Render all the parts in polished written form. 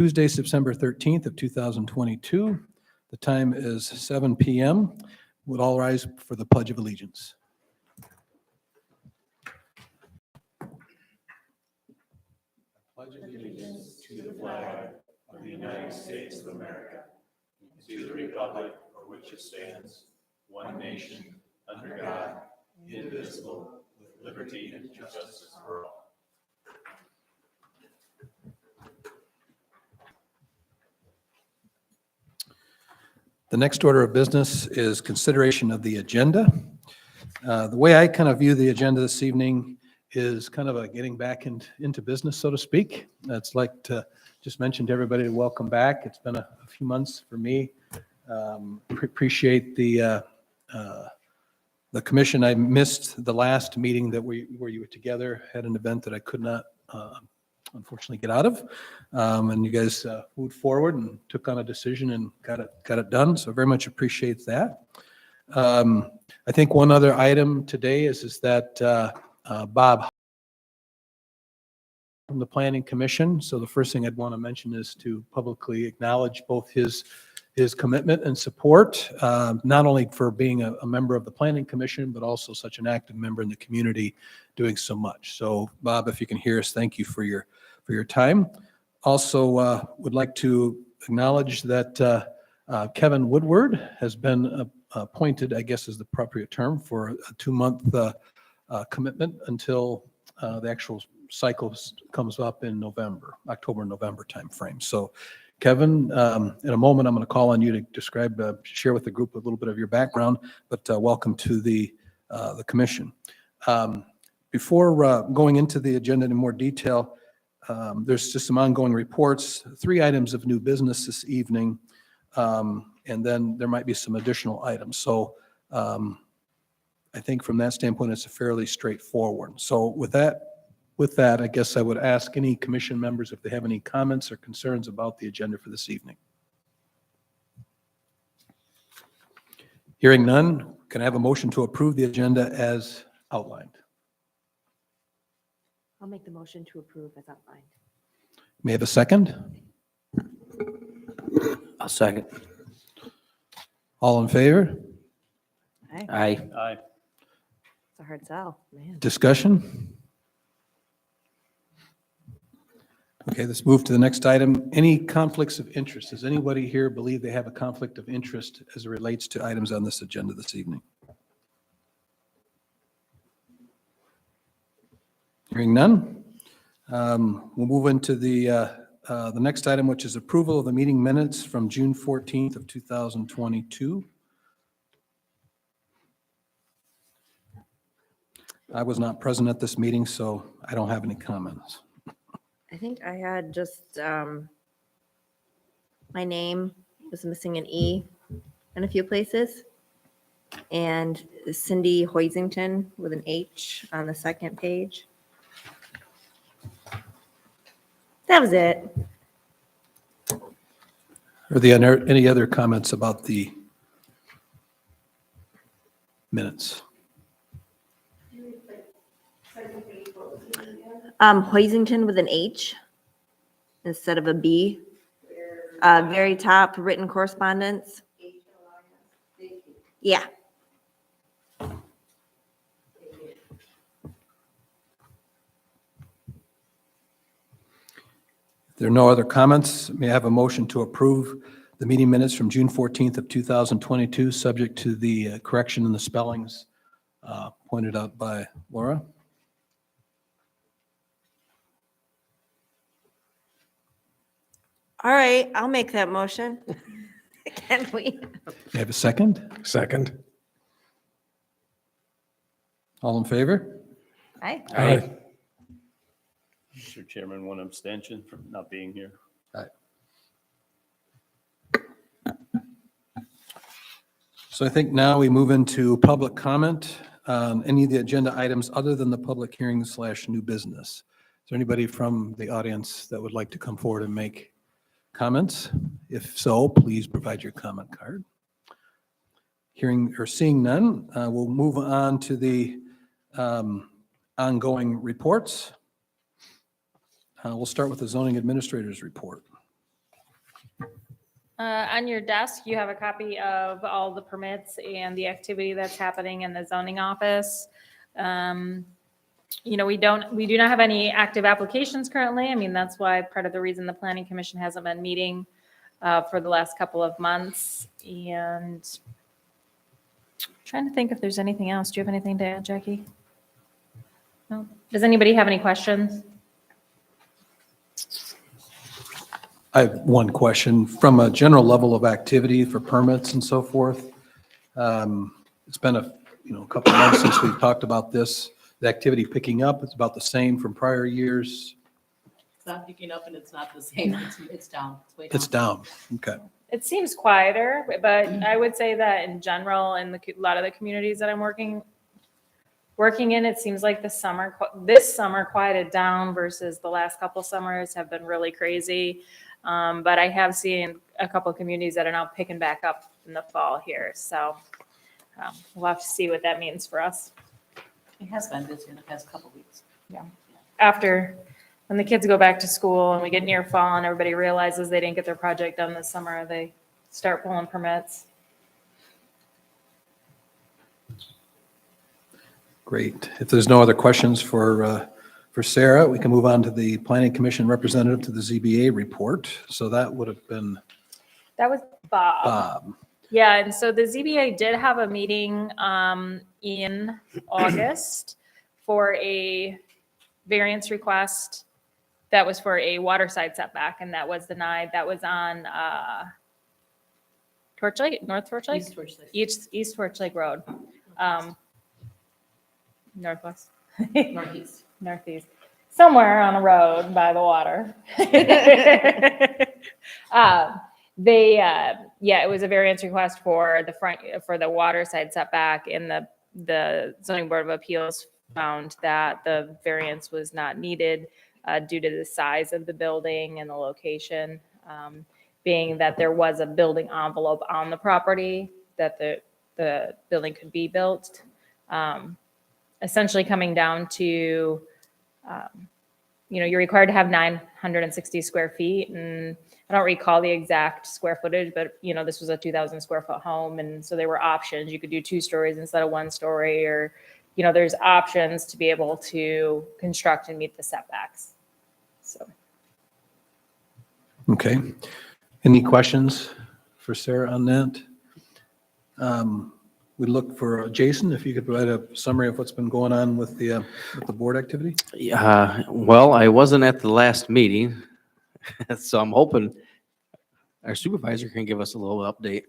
Tuesday, September 13th of 2022. The time is 7 p.m. Would all rise for the Pledge of Allegiance. Pledge allegiance to the flag of the United States of America, and to the republic for which it stands, one nation, under God, indivisible, with liberty and justice for all. The next order of business is consideration of the agenda. The way I kind of view the agenda this evening is kind of a getting back into business, so to speak. I'd like to just mention to everybody, welcome back. It's been a few months for me. Appreciate the commission. I missed the last meeting that where you were together, had an event that I could not unfortunately get out of. And you guys moved forward and took on a decision and got it done. So very much appreciate that. I think one other item today is that Bob from the Planning Commission. So the first thing I'd want to mention is to publicly acknowledge both his commitment and support, not only for being a member of the Planning Commission, but also such an active member in the community doing so much. So Bob, if you can hear us, thank you for your time. Also would like to acknowledge that Kevin Woodward has been appointed, I guess is the appropriate term, for a 2-month commitment until the actual cycle comes up in October-November timeframe. So Kevin, in a moment, I'm going to call on you to describe, share with the group a little bit of your background, but welcome to the commission. Before going into the agenda in more detail, there's just some ongoing reports, 3 items of new business this evening, and then there might be some additional items. So I think from that standpoint, it's fairly straightforward. So with that, I guess I would ask any commission members if they have any comments or concerns about the agenda for this evening. Hearing none, can I have a motion to approve the agenda as outlined? I'll make the motion to approve as outlined. May I have a second? I'll second. All in favor? Aye. Aye. Aye. It's a hard sell, man. Discussion? Okay, let's move to the next item. Any conflicts of interest? Does anybody here believe they have a conflict of interest as it relates to items on this agenda this evening? Hearing none, we'll move into the next item, which is approval of the meeting minutes from June 14th of 2022. I was not present at this meeting, so I don't have any comments. I think I had just, my name was missing an E in a few places. And Cindy Hoisington with an H on the second page. That was it. Are there any other comments about the minutes? Hoisington with an H instead of a B. Very top, written correspondence. Yeah. If there are no other comments, may I have a motion to approve the meeting minutes from June 14th of 2022, subject to the correction in the spellings pointed out by Laura? All right, I'll make that motion. Can we? May I have a second? Second. All in favor? Aye. Aye. Mr. Chairman, one abstention from not being here. So I think now we move into public comment on any of the agenda items other than the public hearing / new business. Is there anybody from the audience that would like to come forward and make comments? If so, please provide your comment card. Hearing or seeing none, we'll move on to the ongoing reports. We'll start with the zoning administrator's report. On your desk, you have a copy of all the permits and the activity that's happening in the zoning office. You know, we do not have any active applications currently. I mean, that's why part of the reason the planning commission hasn't been meeting for the last couple of months. And trying to think if there's anything else. Do you have anything to add, Jackie? No? Does anybody have any questions? I have one question. From a general level of activity for permits and so forth, it's been a couple of months since we've talked about this. The activity picking up, it's about the same from prior years. It's not picking up and it's not the same. It's down. It's way down. It's down. Okay. It seems quieter, but I would say that in general, in a lot of the communities that I'm working in, it seems like this summer quieted down versus the last couple summers have been really crazy. But I have seen a couple communities that are now picking back up in the fall here. So we'll have to see what that means for us. It has been busy in the past couple weeks. After, when the kids go back to school and we get near fall and everybody realizes they didn't get their project done this summer, they start pulling permits. Great. If there's no other questions for Sarah, we can move on to the Planning Commission representative to the ZBA report. So that would have been That was Bob. Bob. Yeah, and so the ZBA did have a meeting in August for a variance request that was for a waterside setback, and that was denied. That was on Torch Lake, North Torch Lake? East Torch Lake. East Torch Lake Road. Northwest. Northeast. Northeast. Somewhere on a road by the water. It was a variance request for the water side setback, and the zoning board of appeals found that the variance was not needed due to the size of the building and the location, being that there was a building envelope on the property that the building could be built. Essentially coming down to, you're required to have 960 square feet, and I don't recall the exact square footage, but this was a 2,000 square foot home. And so there were options. You could do 2 stories instead of 1 story, or, there's options to be able to construct and meet the setbacks. So. Okay. Any questions for Sarah on that? We look for Jason, if you could provide a summary of what's been going on with the board activity. Well, I wasn't at the last meeting, so I'm hoping our supervisor can give us a little update.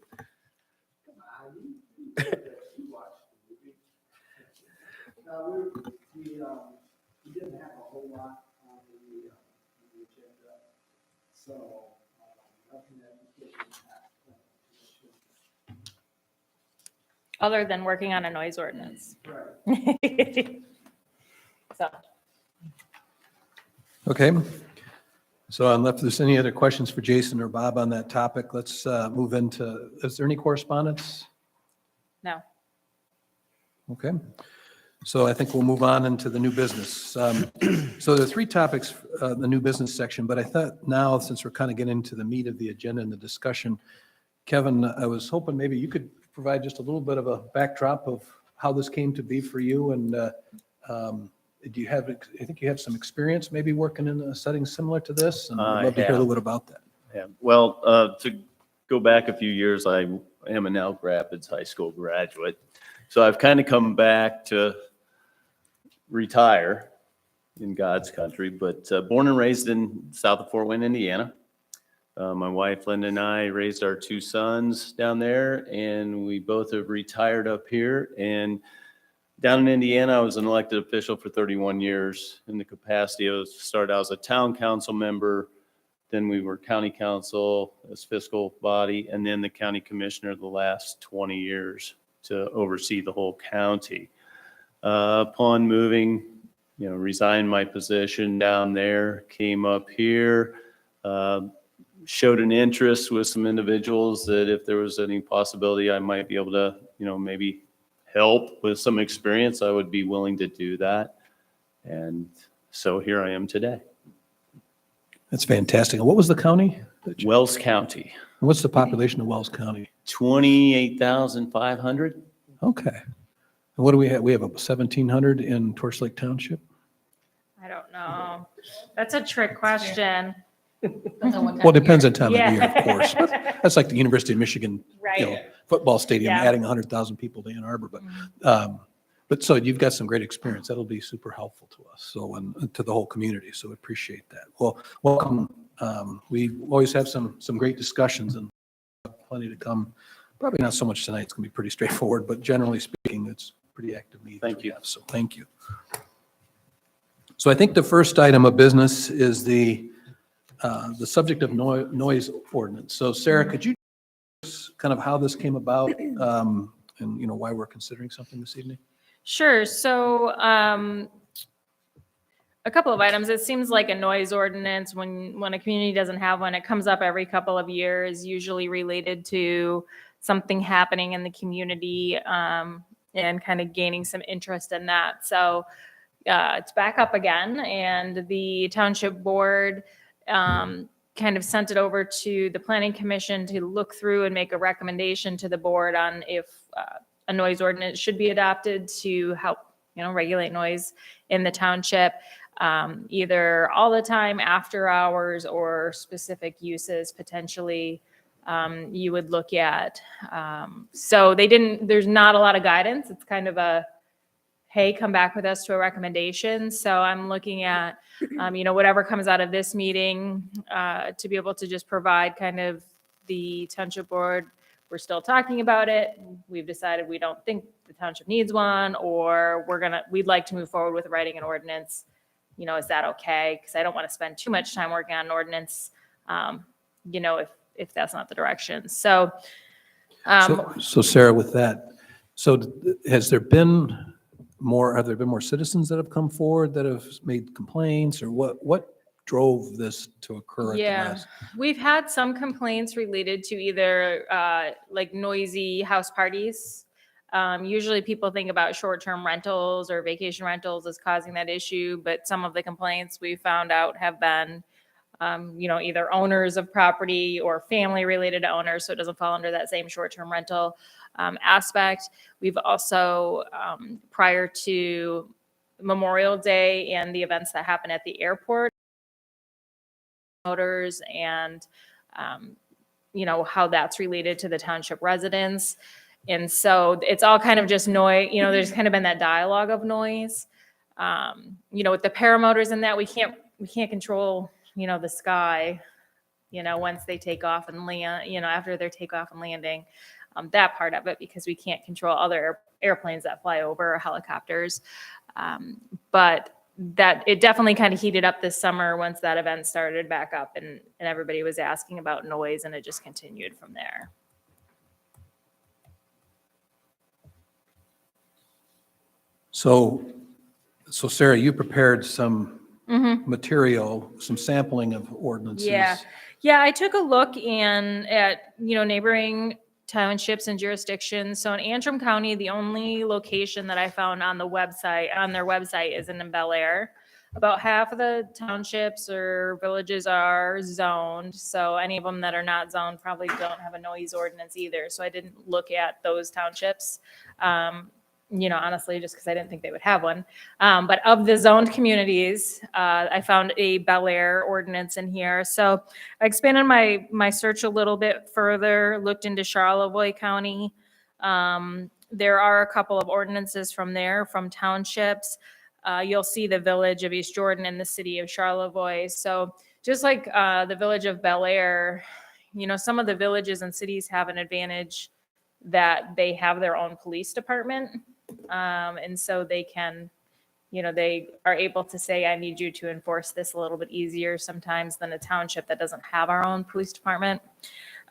We didn't have a whole lot on the agenda, so nothing that we did impact. Other than working on a noise ordinance. Right. So. Okay. So unless there's any other questions for Jason or Bob on that topic, let's move into, is there any correspondence? No. Okay. So I think we'll move on into the new business. So there are 3 topics, the new business section, but I thought now, since we're kind of getting into the meat of the agenda and the discussion, Kevin, I was hoping maybe you could provide just a little bit of a backdrop of how this came to be for you, and do you have, I think you have some experience maybe working in a setting similar to this, and I'd love to hear a little bit about that. Yeah, well, to go back a few years, I am an Elk Rapids High School graduate. So I've kind of come back to retire in God's country, but born and raised in south of Fort Wayne, Indiana. My wife Linda and I raised our 2 sons down there, and we both have retired up here. And down in Indiana, I was an elected official for 31 years in the capacity of, started out as a town council member, then we were county council as fiscal body, and then the county commissioner the last 20 years to oversee the whole county. Upon moving, resigned my position down there, came up here, showed an interest with some individuals that if there was any possibility I might be able to, maybe help with some experience, I would be willing to do that. And so here I am today. That's fantastic. And what was the county? Wells County, What's the population of Wells County? 28,500. Okay. And what do we have? We have 1,700 in Torch Lake Township? I don't know. That's a trick question. Depends on what time Well, it of depends year. on time of year, of course. That's like the University of Michigan, Right. football stadium, Yeah. adding 100,000 people to Ann Arbor. But so you've got some great experience. That'll be super helpful to us. So, and to the whole community. So appreciate that. Well, welcome. We always have some great discussions and plenty to come. Probably not so much tonight. It's going to be pretty straightforward, but generally speaking, it's pretty active meeting. Thank you. So thank you. So I think the first item of business is the subject of noise ordinance. So Sarah, could you tell us kind of how this came about, and why we're considering something this evening? Sure. So a couple of items. It seems like a noise ordinance, when a community doesn't have one, it comes up every couple of years, usually related to something happening in the community, and kind of gaining some interest in that. So it's back up again, and the township board kind of sent it over to the planning commission to look through and make a recommendation to the board on if a noise ordinance should be adopted to help, regulate noise in the township, either all the time, after hours, or specific uses potentially you would look at. So there's not a lot of guidance. It's kind of a, hey, come back with us to a recommendation. So I'm looking at, whatever comes out of this meeting to be able to just provide kind of the township board. We're still talking about it. We've decided we don't think the township needs one, or we'd like to move forward with writing an ordinance. Is that okay? Because I don't want to spend too much time working on an ordinance, if that's not the direction. So, So Sarah, with that, have there been more citizens that have come forward that have made complaints, or what drove this to occur at the yeah, last? we've had some complaints related to either like noisy house parties. Usually people think about short-term rentals or vacation rentals as causing that issue, but some of the complaints we found out have been, either owners of property or family-related owners, so it doesn't fall under that same short-term rental aspect. We've also, prior to Memorial Day and the events that happen at the airport, motors and, how that's related to the township residents. And so it's all kind of just noise, there's kind of been that dialogue of noise. With the paramotors and that, we can't control, the sky, once they take off and land, after their takeoff and landing, that part of it, because we can't control other airplanes that fly over, or helicopters. But that it definitely kind of heated up this summer once that event started back up, and everybody was asking about noise, and it just continued from there. So Sarah, you prepared some material, some sampling of ordinances. Yeah, I took a look at neighboring townships and jurisdictions. So in Antrim County, the only location that I found on their website is in Bel Air. About half of the townships or villages are zoned. So any of them that are not zoned probably don't have a noise ordinance either. So I didn't look at those townships. Honestly, just because I didn't think they would have one. But of the zoned communities, I found a Bel Air ordinance in here. So I expanded my search a little bit further, looked into Charlevoix County. There are a couple of ordinances from there, from townships. You'll see the village of East Jordan and the city of Charlevoix. So just like the village of Bel Air, some of the villages and cities have an advantage that they have their own police department. And so they can, they are able to say, I need you to enforce this a little bit easier sometimes than a township that doesn't have our own police department.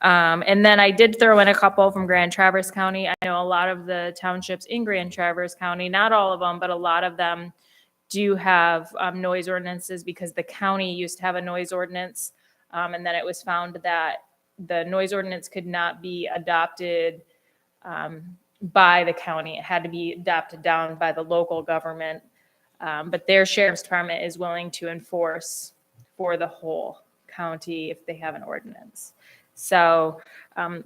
And then I did throw in a couple from Grand Traverse County. I know a lot of the townships in Grand Traverse County, not all of them, but a lot of them do have noise ordinances, because the county used to have a noise ordinance. And then it was found that the noise ordinance could not be adopted by the county. It had to be adopted down by the local government. But their sheriff's department is willing to enforce for the whole county if they have an ordinance. So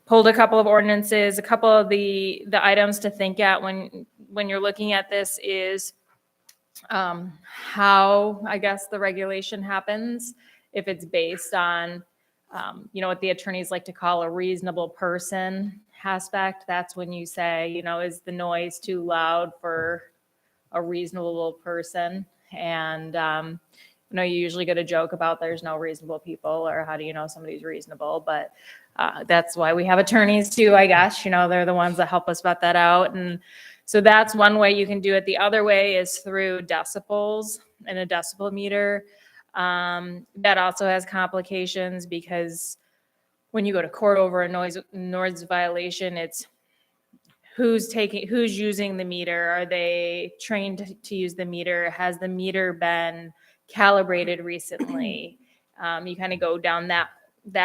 pulled a couple of ordinances. A couple of the items to think at when you're looking at this is how, I guess, the regulation happens. If it's based on, what the attorneys like to call a reasonable person aspect, that's when you say, is the noise too loud for a reasonable person? And, you usually get a joke about there's no reasonable people, or how do you know somebody's reasonable? But that's why we have attorneys too, I guess. They're the ones that help us vet that out. And so that's one way you can do it. The other way is through decibels and a decibel meter. That also has complications because when you go to court over a noise violation, it's who's using the meter. Are they trained to use the meter? Has the meter been calibrated recently? You kind of go down that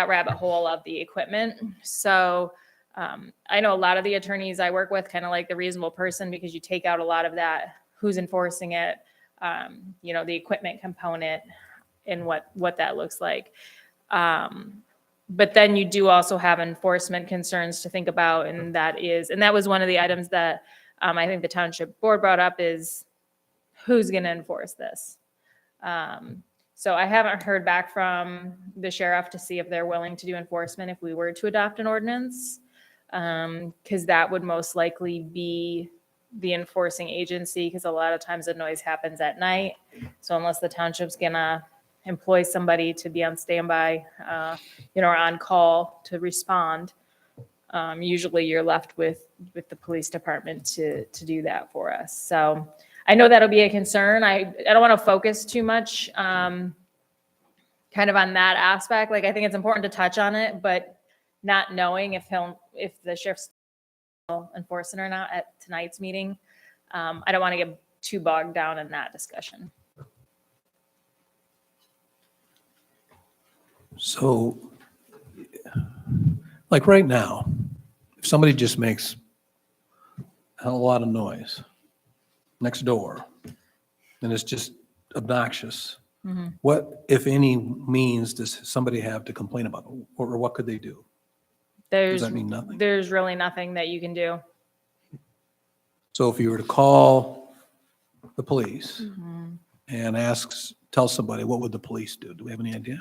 rabbit hole of the equipment. So I know a lot of the attorneys I work with kind of like the reasonable person, because you take out a lot of that, who's enforcing it, the equipment component and what that looks like. But then you do also have enforcement concerns to think about, and that was one of the items that I think the township board brought up, is who's going to enforce this. So I haven't heard back from the sheriff to see if they're willing to do enforcement if we were to adopt an ordinance, because that would most likely be the enforcing agency, because a lot of times the noise happens at night. So unless the township's gonna employ somebody to be on standby, or on call to respond, usually you're left with the police department to do that for us. So I know that'll be a concern. I don't want to focus too much kind of on that aspect. Like, I think it's important to touch on it, but not knowing if the sheriff's enforcing or not at tonight's meeting, I don't want to get too bogged down in that discussion. So, like right now, if somebody just makes a lot of noise next door, and it's just obnoxious, what, if any, means does somebody have to complain about, or what could they do? Does that mean nothing? There's really nothing that you can do. So if you were to call the police and tell somebody, what would the police do? Do we have any idea?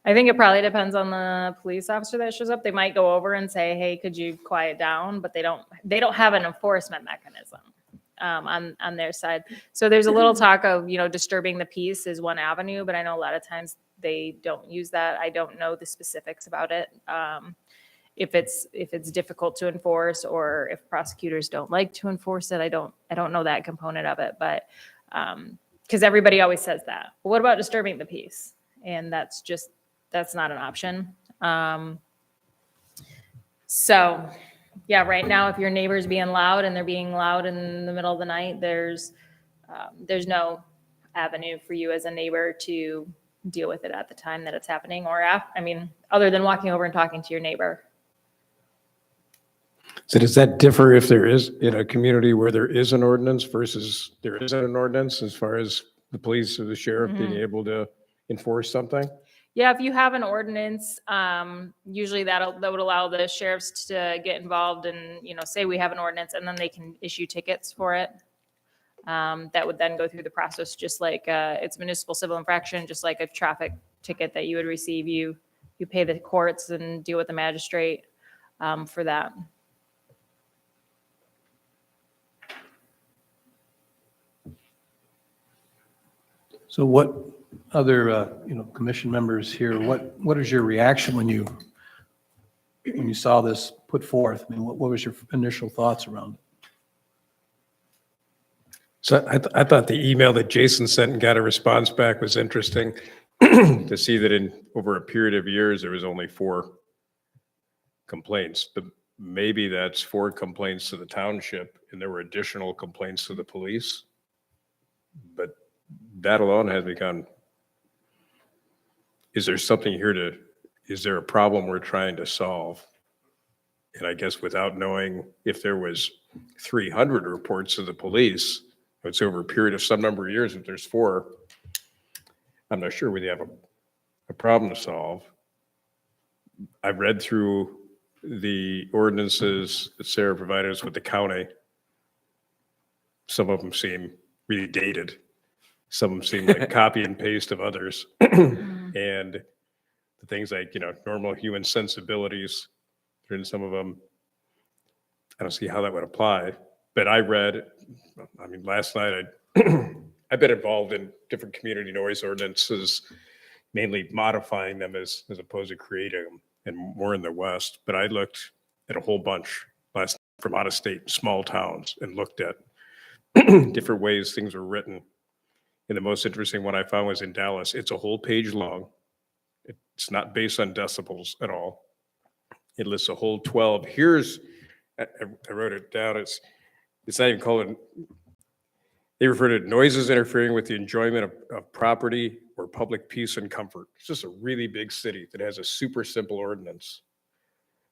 I think it probably depends on the police officer that shows up. They might go over and say, "Hey, could you quiet down?" But they don't have an enforcement mechanism on their side. So there's a little talk of, disturbing the peace is one avenue, but I know a lot of times they don't use that. I don't know the specifics about it. If it's difficult to enforce, or if prosecutors don't like to enforce it, I don't know that component of it. But because everybody always says that. Well, what about disturbing the peace? And that's not an option. So yeah, right now, if your neighbor's being loud and they're being loud in the middle of the night, there's no avenue for you as a neighbor to deal with it at the time that it's happening, or other than walking over and talking to your neighbor. So does that differ if there is, in a community where there is an ordinance versus there isn't an ordinance, as far as the police or the sheriff being able to enforce something? Yeah, if you have an ordinance, usually that would allow the sheriffs to get involved and, say we have an ordinance, and then they can issue tickets for it. That would then go through the process, just like it's municipal civil infraction, just like a traffic ticket that you would receive. You pay the courts and deal with the magistrate for that. So what other, commission members here, what is your reaction when you saw this put forth? I mean, what was your initial thoughts around it? So I thought the email that Jason sent and got a response back was interesting to see that in over a period of years, there was only 4 complaints, but maybe that's 4 complaints to the township and there were additional complaints to the police. But that alone has become, is there something here is there a problem we're trying to solve? And I guess without knowing if there was 300 reports to the police, it's over a period of some number of years. If there's 4, I'm not sure whether you have a problem to solve. I've read through the ordinances that Sarah provided us with the county. Some of them seem really dated. Some of them seem like copy and paste of others. And the things like, normal human sensibilities, in some of them, I don't see how that would apply. But last night, I've been involved in different community noise ordinances, mainly modifying them as opposed to creating them, and more in the West. But I looked at a whole bunch last from out of state, small towns, and looked at different ways things were written. And the most interesting one I found was in Dallas. It's a whole page long. It's not based on decibels at all. It lists a whole 12. I wrote it down. It's not even called. They refer to noises interfering with the enjoyment of property or public peace and comfort. It's just a really big city that has a super simple ordinance.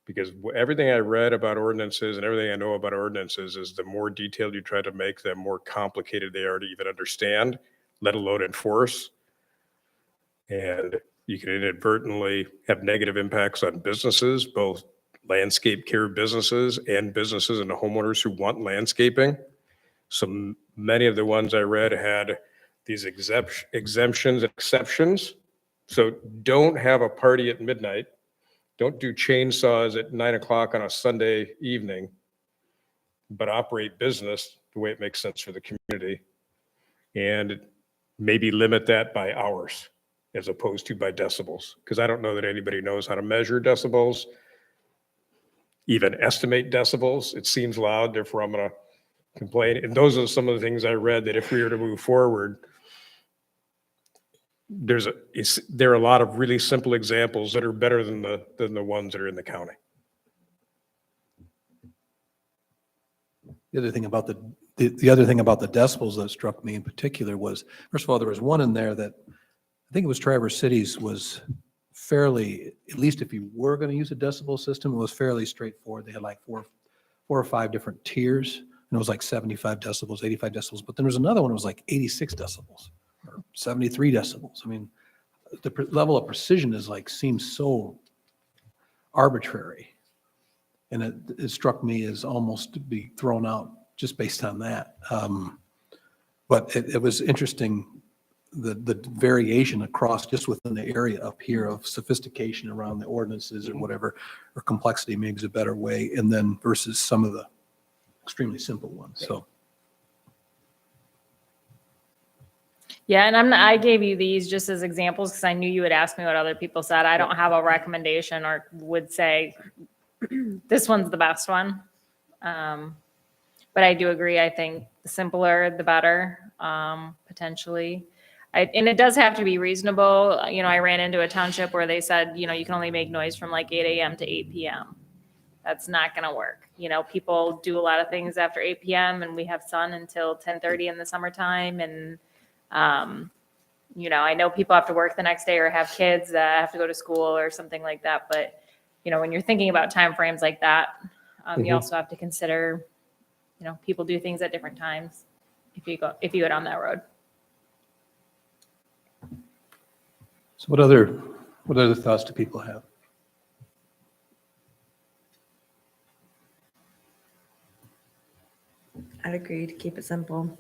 Because everything I read about ordinances and everything I know about ordinances is the more detailed you try to make them, more complicated they are to even understand, let alone enforce. And you can inadvertently have negative impacts on businesses, both landscape care businesses and businesses and the homeowners who want landscaping. So many of the ones I read had these exemptions and exceptions. So don't have a party at midnight. Don't do chainsaws at 9 o'clock on a Sunday evening, but operate business the way it makes sense for the community. And maybe limit that by hours as opposed to by decibels. Because I don't know that anybody knows how to measure decibels, even estimate decibels. It seems loud, therefore I'm going to complain. And those are some of the things I read that if we were to move forward, there are a lot of really simple examples that are better than the ones that are in the county. The other thing about the other thing about the decibels that struck me in particular was, first of all, there was one in there that I think it was Traverse City's was fairly, at least if you were going to use a decibel system, it was fairly straightforward. They had like four or five different tiers, and it was like 75 decibels, 85 decibels. But then there was another one that was like 86 decibels or 73 decibels. I mean, the level of precision seems so arbitrary. And it struck me as almost to be thrown out just based on that. But it was interesting, the variation across just within the area up here of sophistication around the ordinances or whatever, or complexity maybe is a better way, and then versus some of the extremely simple ones. So Yeah, and I gave you these just as examples because I knew you would ask me what other people said. I don't have a recommendation or would say this one's the best one. But I do agree. I think the simpler, the better, potentially. And it does have to be reasonable. I ran into a township where they said, you can only make noise from like 8 a.m. to 8 p.m. That's not going to work. People do a lot of things after 8 p.m. and we have sun until 10:30 in the summertime. And, I know people have to work the next day or have kids that have to go to school or something like that. But, when you're thinking about timeframes like that, you also have to consider, people do things at different times if you go down that road. So what other thoughts do people have? I'd agree to keep it simple.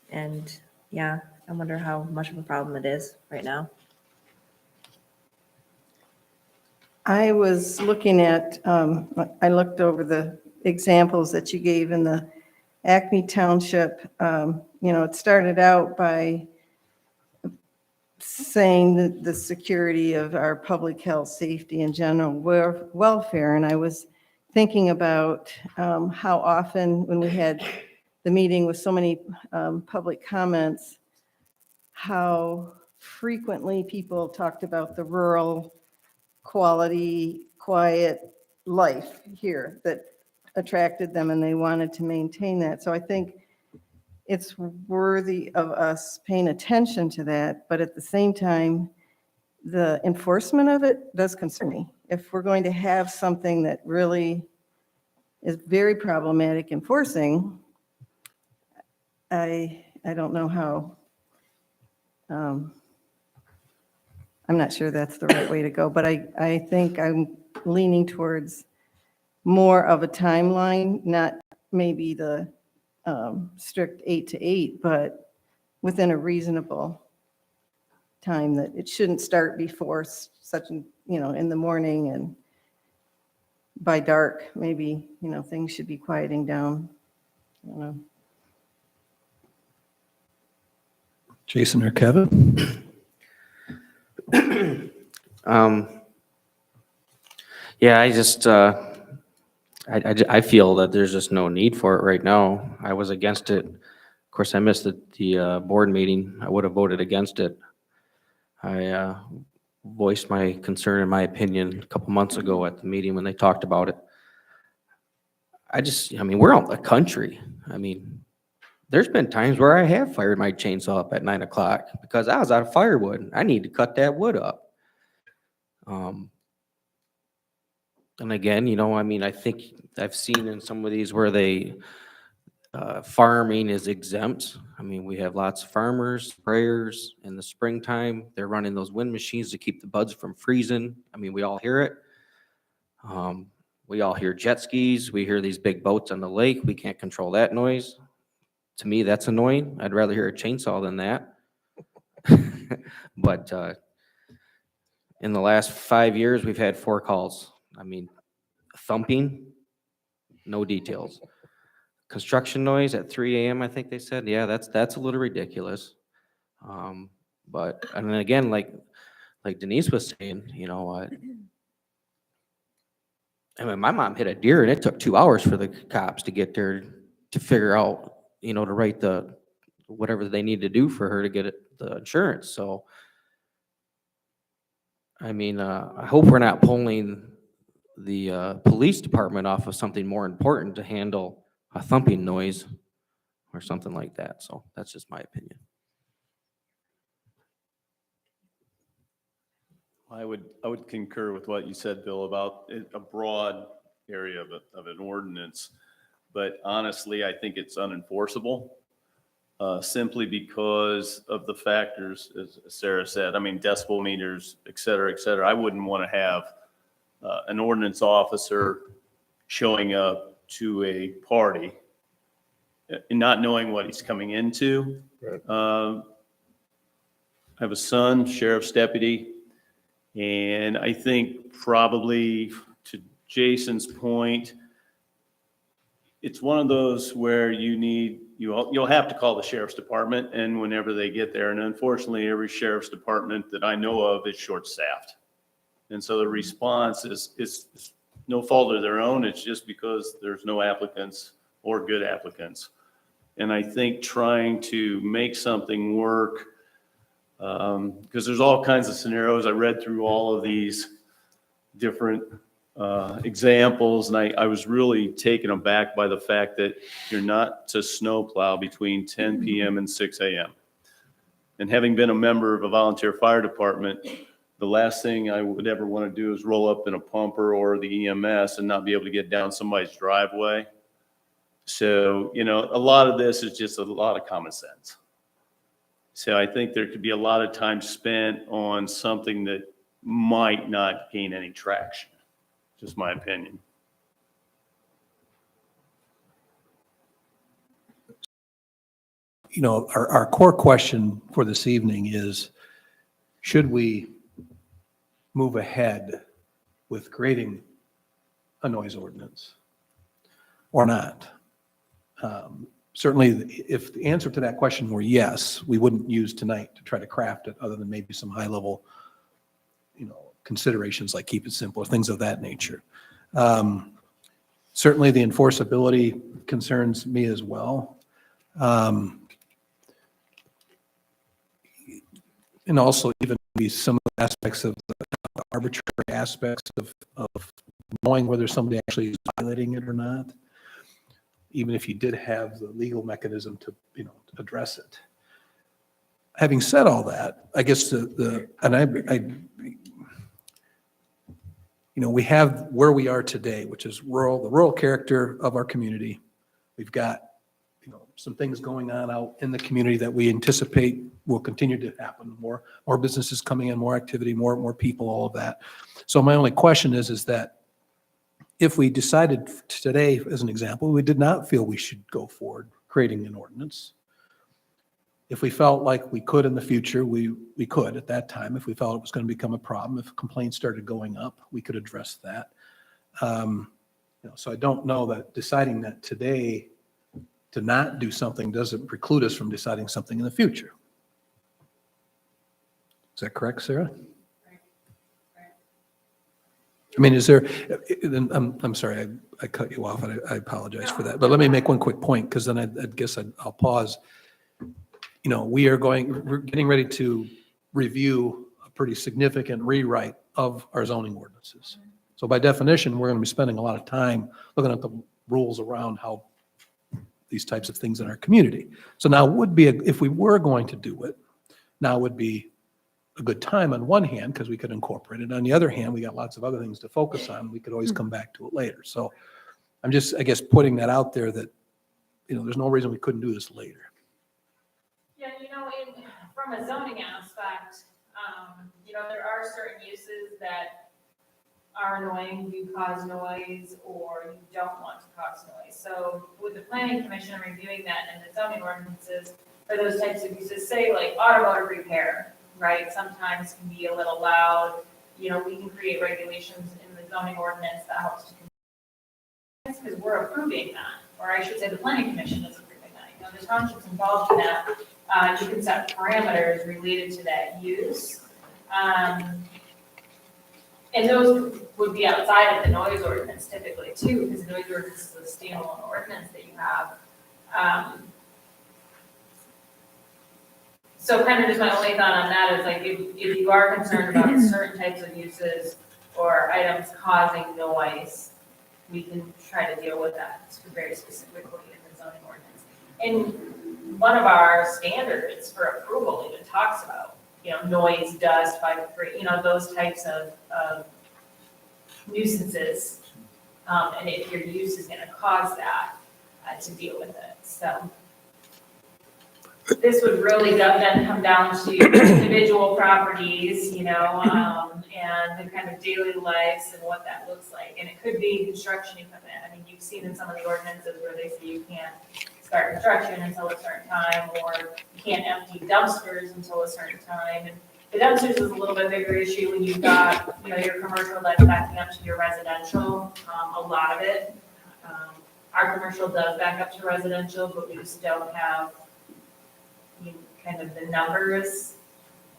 And yeah, I wonder how much of a problem it is right now. I was looking at, I looked over the examples that you gave in the Acme Township. It started out by saying that the security of our public health, safety, and general welfare. And I was thinking about how often when we had the meeting with so many public comments, how frequently people talked about the rural quality, quiet life here that attracted them and they wanted to maintain that. So I think it's worthy of us paying attention to that, but at the same time, the enforcement of it does concern me. If we're going to have something that really is very problematic enforcing, I don't know how. I'm not sure that's the right way to go, but I think I'm leaning towards more of a timeline, not maybe the strict 8 to 8, but within a reasonable time, that it shouldn't start before such, in the morning, and by dark, maybe, things should be quieting down. I don't know. Jason or Kevin? Yeah, I feel that there's just no need for it right now. I was against it. Of course, I missed the board meeting. I would have voted against it. I voiced my concern and my opinion a couple months ago at the meeting when they talked about it. We're out in the country. There's been times where I have fired my chainsaw up at 9 o'clock because I was out of firewood. I need to cut that wood up. And again, I think I've seen in some of these where farming is exempt. We have lots of farmers, sprayers in the springtime. They're running those wind machines to keep the buds from freezing. We all hear it. We all hear jet skis. We hear these big boats on the lake. We can't control that noise. To me, that's annoying. I'd rather hear a chainsaw than that. But in the last 5 years, we've had 4 calls. Thumping, no details. Construction noise at 3 a.m., I think they said. Yeah, that's a little ridiculous. But, and then again, like Denise was saying, my mom hit a deer and it took 2 hours for the cops to get there to figure out, to write whatever they need to do for her to get the insurance. So, I hope we're not pulling the police department off of something more important to handle a thumping noise or something like that. So that's just my opinion. I would concur with what you said, Bill, about a broad area of an ordinance. But honestly, I think it's unenforceable simply because of the factors, as Sarah said. Decibel meters, et cetera, et cetera. I wouldn't want to have an ordinance officer showing up to a party and not knowing what he's coming into. Right. I have a son, sheriff's deputy. And I think probably to Jason's point, it's one of those where you'll have to call the sheriff's department and whenever they get there. And unfortunately, every sheriff's department that I know of is short-staffed. And so the response is no fault of their own. It's just because there's no applicants or good applicants. And I think trying to make something work, because there's all kinds of scenarios. I read through all of these different examples, and I was really taken aback by the fact that you're not to snowplow between 10 p.m. and 6 a.m. And having been a member of a volunteer fire department, the last thing I would ever want to do is roll up in a pumper or the EMS and not be able to get down somebody's driveway. So, a lot of this is just a lot of common sense. So I think there could be a lot of time spent on something that might not gain any traction. Just my opinion. Our core question for this evening is, should we move ahead with creating a noise ordinance or not? Certainly, if the answer to that question were yes, we wouldn't use tonight to try to craft it, other than maybe some high-level, considerations like keep it simple or things of that nature. Certainly, the enforceability concerns me as well. And also even maybe some of the aspects of the arbitrary aspects of knowing whether somebody actually is violating it or not, even if you did have the legal mechanism to, address it. Having said all that, I guess we have where we are today, which is the rural character of our community. We've got, some things going on out in the community that we anticipate will continue to happen. More businesses coming in, more activity, more people, all of that. So my only question is that if we decided today, as an example, we did not feel we should go forward creating an ordinance. If we felt like we could in the future, we could at that time. If we felt it was going to become a problem, if complaints started going up, we could address that. So I don't know that deciding that today to not do something doesn't preclude us from deciding something in the future. Is that correct, Sarah? I mean, is there, I'm sorry, I cut you off, and I apologize for that. But let me make one quick point, because then I guess I'll pause. We're getting ready to review a pretty significant rewrite of our zoning ordinances. So by definition, we're going to be spending a lot of time looking at the rules around how these types of things in our community. So now if we were going to do it, now would be a good time on one hand, because we could incorporate it. On the other hand, we got lots of other things to focus on. We could always come back to it later. So I'm just, I guess, putting that out there that, there's no reason we couldn't do this later. Yeah, from a zoning aspect, there are certain uses that are annoying, you cause noise, or you don't want to cause noise. So with the planning commission reviewing that and the zoning ordinances for those types of uses, say like automotive repair, right? Sometimes can be a little loud. We can create regulations in the zoning ordinance that helps to because we're approving that, or I should say the planning commission is approving that. The township's involved in that. You can set parameters related to that use. And those would be outside of the noise ordinance typically too, because the noise ordinance is a standalone ordinance that you have. So kind of just my only thought on that is like, if you are concerned about certain types of uses or items causing noise, we can try to deal with that very specifically in the zoning ordinance. And one of our standards for approval even talks about, noise, dust, vibration, those types of nuisances. And if your use is gonna cause that, to deal with it, so. This would really then come down to individual properties, and the kind of daily lives and what that looks like. And it could be construction equipment. I mean, you've seen in some of the ordinances where they say you can't start construction until a certain time, or you can't empty dumpsters until a certain time. And the dumpsters is a little bit bigger issue when you've got, your commercial that's backing up to your residential, a lot of it. Our commercial does back up to residential, but we just don't have kind of the numbers.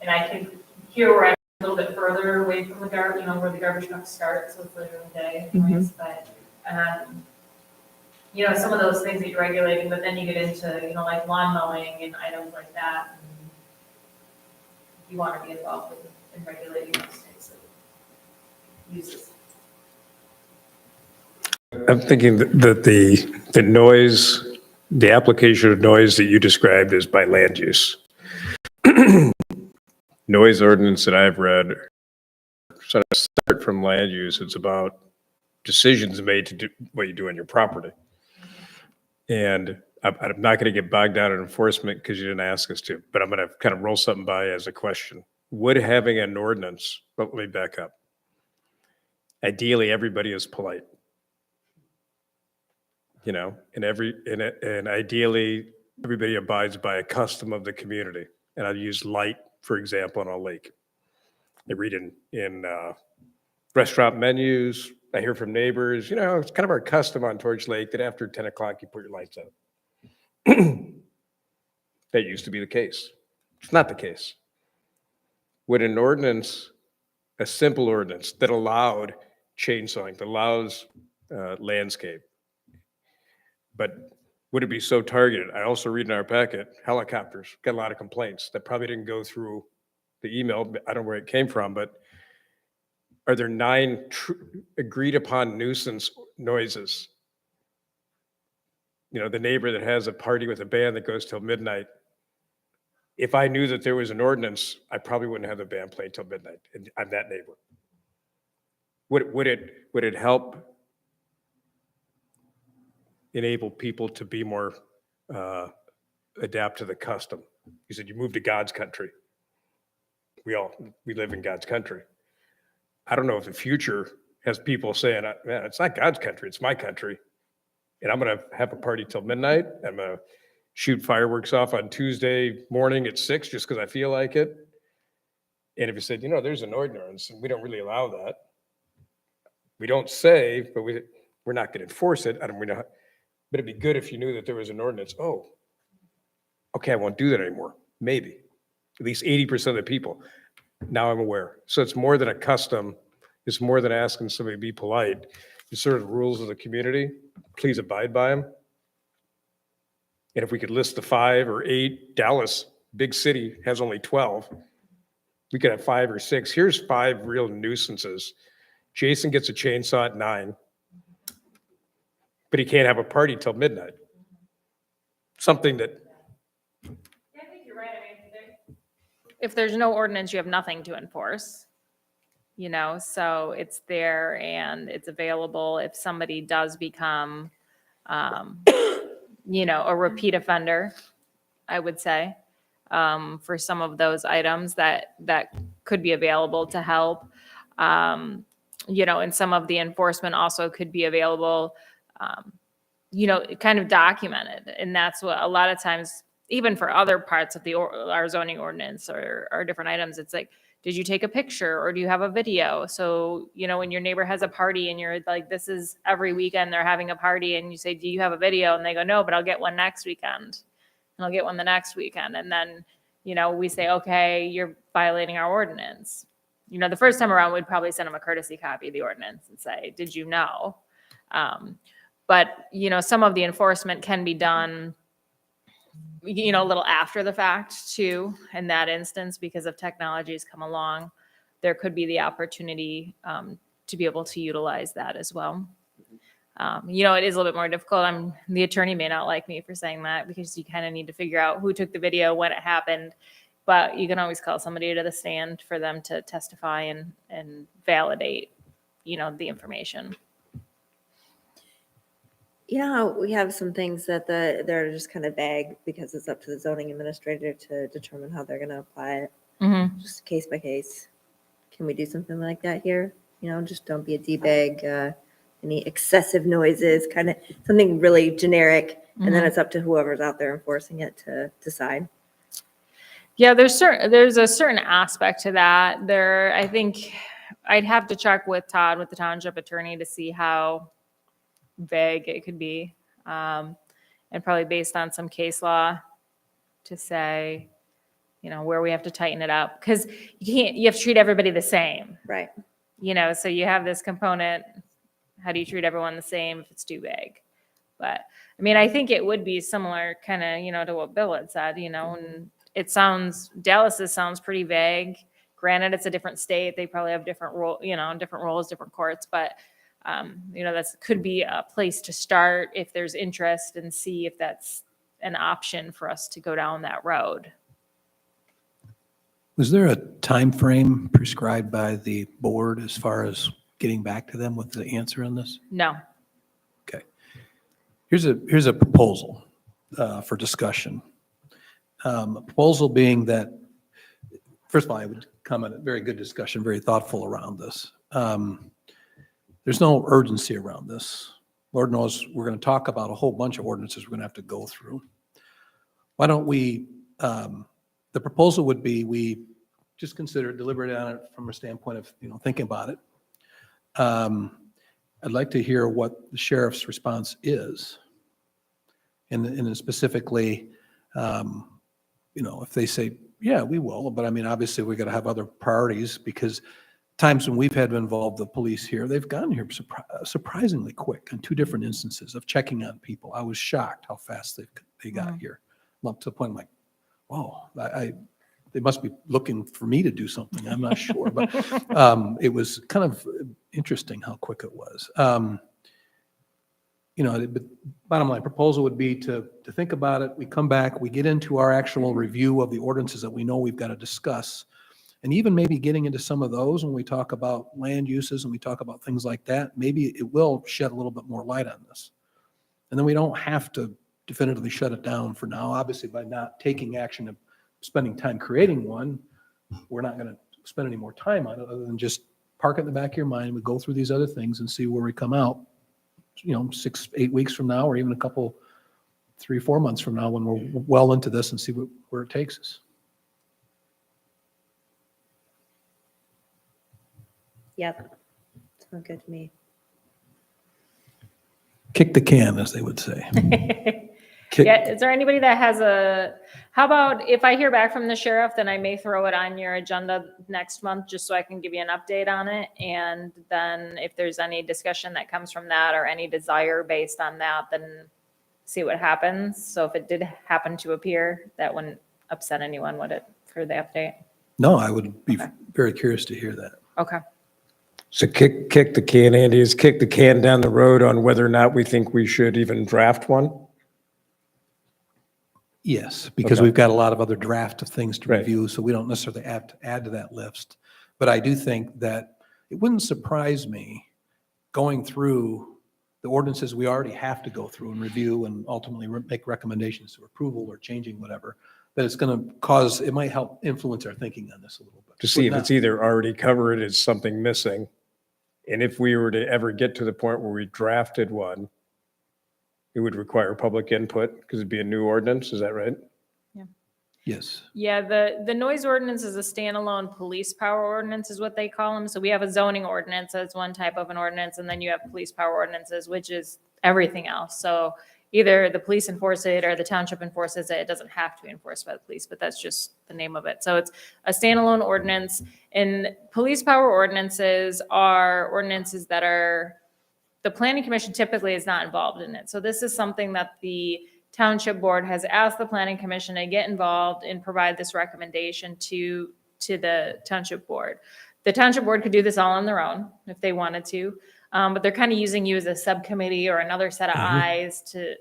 And I think here we're a little bit further away from the garbage, where the garbage trucks start, so it's later in the day anyways. But, some of those things that you're regulating, but then you get into, like lawn mowing and items like that. And you want to be involved in regulating those types of uses. I'm thinking that the noise, the application of noise that you described is by land use. Noise ordinance that I've read sort of start from land use. It's about decisions made to do what you do on your property. And I'm not going to get bogged down in enforcement because you didn't ask us to, but I'm going to kind of roll something by as a question. Would having an ordinance, but let me back up. Ideally, everybody is polite. And ideally, everybody abides by a custom of the community. And I'll use light, for example, on a lake. I read in restaurant menus, I hear from neighbors, it's kind of our custom on Torch Lake that after 10 o'clock, you put your lights out. That used to be the case. It's not the case. Would an ordinance, a simple ordinance that allowed chainsawing, that allows landscape, but would it be so targeted? I also read in our packet, helicopters, got a lot of complaints that probably didn't go through the email. I don't know where it came from, but are there 9 agreed upon nuisance noises? The neighbor that has a party with a band that goes till midnight. If I knew that there was an ordinance, I probably wouldn't have the band play till midnight. And I'm that neighbor. Would it help enable people to be more adapt to the custom. He said, you move to God's country. We live in God's country. I don't know if the future has people saying, man, it's not God's country, it's my country. And I'm going to have a party till midnight. I'm going to shoot fireworks off on Tuesday morning at 6 just because I feel like it. And if you said, there's an ordinance and we don't really allow that. We don't say, but we're not going to enforce it. But it'd be good if you knew that there was an ordinance. Oh, okay, I won't do that anymore. Maybe. At least 80% of the people. Now I'm aware. So it's more than a custom. It's more than asking somebody to be polite. It's sort of the rules of the community. Please abide by them. And if we could list the 5 or 8, Dallas, big city, has only 12. We could have 5 or 6. Here's 5 real nuisances. Jason gets a chainsaw at 9, but he can't have a party till midnight. Something that, Yeah, I think you're right. I mean, if there's no ordinance, you have nothing to enforce. So it's there and it's available. If somebody does become, a repeat offender, I would say, for some of those items that could be available to help. And some of the enforcement also could be available, kind of documented. And that's what a lot of times, even for other parts of our zoning ordinance or different items, it's like, did you take a picture or do you have a video? So, when your neighbor has a party and you're like, this is every weekend they're having a party, and you say, do you have a video? And they go, no, but I'll get one next weekend. And I'll get one the next weekend. And then, we say, okay, you're violating our ordinance. The first time around, we'd probably send them a courtesy copy of the ordinance and say, did you know? But, some of the enforcement can be done, a little after the fact too, in that instance, because if technology has come along, there could be the opportunity to be able to utilize that as well. It is a little bit more difficult. The attorney may not like me for saying that, because you kind of need to figure out who took the video, when it happened, but you can always call somebody to the stand for them to testify and validate, the information. We have some things that they're just kind of vague because it's up to the zoning administrator to determine how they're going to apply it, just case by case. Can we do something like that here? Just don't be a D-bag, any excessive noises, kind of something really generic, and then it's up to whoever's out there enforcing it to decide. Yeah, there's a certain aspect to that. I think I'd have to check with Todd, with the township attorney, to see how vague it could be, and probably based on some case law to say, where we have to tighten it up, because you have to treat everybody the same, Right. so you have this component. How do you treat everyone the same if it's too vague? But I think it would be similar kind of, to what Bill had said, and Dallas's sounds pretty vague. Granted, it's a different state. They probably have different roles, different courts, but that could be a place to start if there's interest, and see if that's an option for us to go down that road. Was there a time frame prescribed by the board as far as getting back to them with the answer on this? No. Okay. Here's a proposal for discussion. A proposal being that, first of all, I would comment, very good discussion, very thoughtful around this. There's no urgency around this. Lord knows we're going to talk about a whole bunch of ordinances we're going to have to go through. Why don't we, the proposal would be we just consider, deliberate on it from a standpoint of, thinking about it. I'd like to hear what the sheriff's response is. And specifically, if they say, yeah, we will, but obviously we got to have other priorities, because times when we've had to involve the police here, they've gotten here surprisingly quick on 2 different instances of checking on people. I was shocked how fast they got here. Up to the point I'm like, whoa, they must be looking for me to do something. I'm not sure, but it was kind of interesting how quick it was. But bottom line proposal would be to think about it. We come back, we get into our actual review of the ordinances that we know we've got to discuss. And even maybe getting into some of those when we talk about land uses and we talk about things like that, maybe it will shed a little bit more light on this. And then we don't have to definitively shut it down for now. Obviously, by not taking action of spending time creating one, we're not going to spend any more time on it other than just park it in the back of your mind. We go through these other things and see where we come out, 6, 8 weeks from now, or even a couple, 3, 4 months from now when we're well into this and see where it takes us. Yep. Sounds good to me. Kick the can, as they would say. Kick- Yeah, is there anybody that has how about if I hear back from the sheriff, then I may throw it on your agenda next month, just so I can give you an update on it. And then if there's any discussion that comes from that or any desire based on that, then see what happens. So if it did happen to appear, that wouldn't upset anyone, would it, for the update? No, I would be Okay. very curious to hear that. Okay. So kick the can, Andy, is kick the can down the road on whether or not we think we should even draft one? Yes, because Okay. we've got a lot of other draft of things to Right. review, so we don't necessarily have to add to that list. But I do think that it wouldn't surprise me going through the ordinances we already have to go through and review and ultimately make recommendations to approval or changing whatever, that it's going to cause, it might help influence our thinking on this a little bit. To see if Would it's not. either already covered, is something missing. And if we were to ever get to the point where we drafted one, it would require public input because it'd be a new ordinance, is that right? Yes. Yeah, the noise ordinance is a standalone police power ordinance is what they call them. So we have a zoning ordinance, that's one type of an ordinance, and then you have police power ordinances, which is everything else. So either the police enforce it or the township enforces it. It doesn't have to be enforced by the police, but that's just the name of it. So it's a standalone ordinance. And police power ordinances are ordinances that are, the planning commission typically is not involved in it. So this is something that the township board has asked the planning commission to get involved and provide this recommendation to the township board. The township board could do this all on their own if they wanted to, but they're kind of using you as a subcommittee or another set of eyes to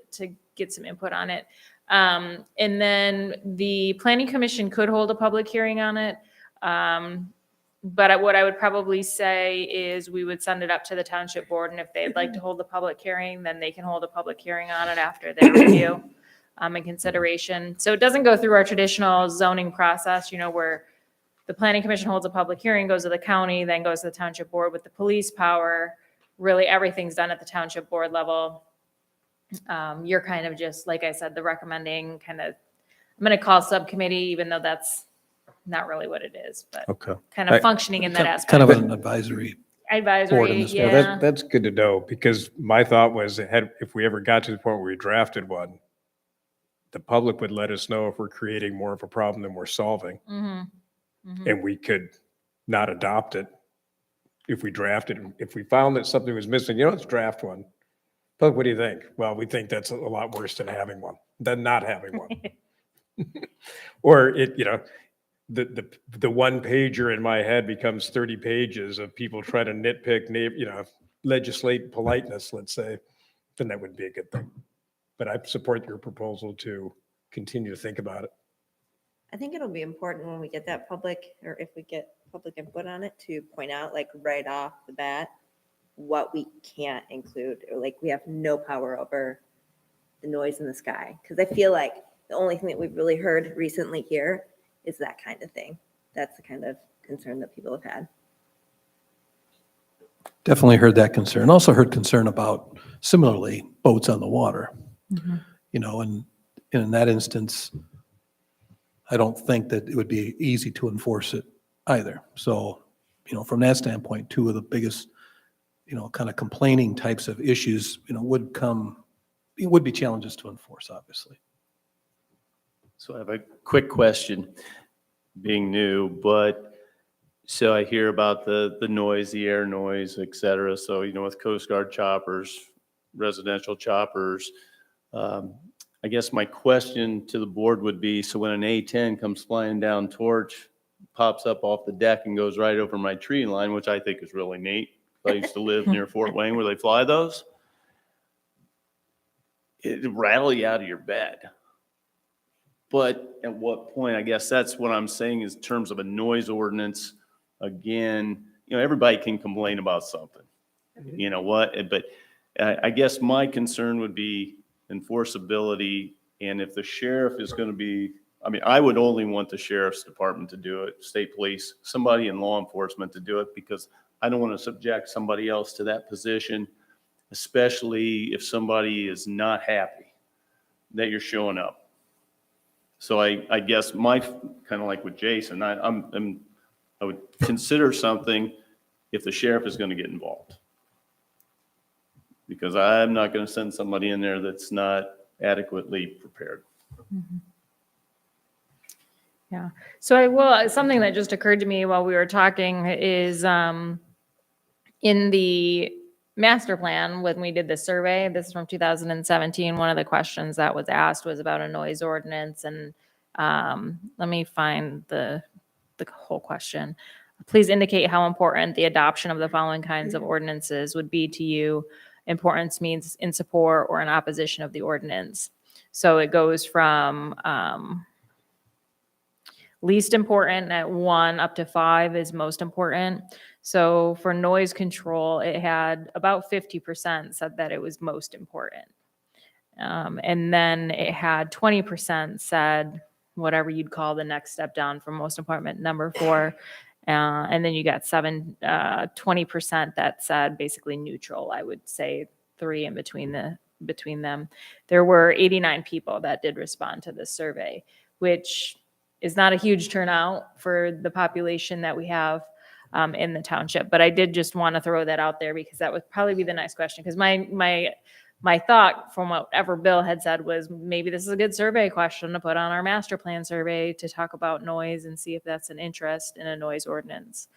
get some input on it. And then the planning commission could hold a public hearing on it. But what I would probably say is we would send it up to the township board, and if they'd like to hold the public hearing, then they can hold a public hearing on it after their review and consideration. So it doesn't go through our traditional zoning process, where the planning commission holds a public hearing, goes to the county, then goes to the township board with the police power. Really, everything's done at the township board level. You're kind of just, like I said, the recommending kind of, I'm going to call subcommittee, even though that's not really what it is, but Okay. kind of functioning in that It's kind aspect. of an advisory. Board in Advisory, this Yeah, yeah. that's good to know, because my thought was if we ever got to the point where we drafted one, the public would let us know if we're creating more of a problem than we're solving, Mhm. and we could not adopt it if we drafted it. If we found that something was missing, let's draft one. Public, what do you think? Well, we think that's a lot worse than having one, than not having one. Or the one pager in my head becomes 30 pages of people trying to nitpick, legislate politeness, let's say, then that would be a good thing. But I support your proposal to continue to think about it. I think it'll be important when we get that public, or if we get public input on it, to point out, like, right off the bat, what we can't include, or like we have no power over the noise in the sky. Because I feel like the only thing that we've really heard recently here is that kind of thing. That's the kind of concern that people have had. Definitely heard that concern. Also heard concern about, similarly, boats on the water. And in that instance, I don't think that it would be easy to enforce it either. So, from that standpoint, two of the biggest, kind of complaining types of issues, would be challenges to enforce, obviously. So I have a quick question, being new, but so I hear about the noise, the air noise, et cetera. So, with Coast Guard choppers, residential choppers, I guess my question to the board would be, so when an A-10 comes flying down Torch, pops up off the deck and goes right over my tree line, which I think is really neat. I used to live near Fort Wayne where they fly those. It'd rattle you out of your bed. But at what point, I guess that's what I'm saying is in terms of a noise ordinance, again, everybody can complain about something. You know what? But I guess my concern would be enforceability, and if the sheriff is going to be, I mean, I would only want the sheriff's department to do it, state police, somebody in law enforcement to do it, because I don't want to subject somebody else to that position, especially if somebody is not happy that you're showing up. So I guess my, kind of like with Jason, I would consider something if the sheriff is going to get involved. Because I'm not going to send somebody in there that's not adequately prepared. Yeah. So something that just occurred to me while we were talking is in the master plan, when we did the survey, this is from 2017, one of the questions that was asked was about a noise ordinance. And let me find the whole question. Please indicate how important the adoption of the following kinds of ordinances would be to you. Importance means in support or in opposition of the ordinance. So it goes from least important at 1 up to 5 is most important. So for noise control, it had about 50% said that it was most important. And then it had 20% said whatever you'd call the next step down from most important, number 4. And then you got 20% that said basically neutral. I would say 3 in between them. There were 89 people that did respond to this survey, which is not a huge turnout for the population that we have in the township. But I did just want to throw that out there because that would probably be the next question. Because my thought from whatever Bill had said was maybe this is a good survey question to put on our master plan survey to talk about noise and see if that's an interest in a noise ordinance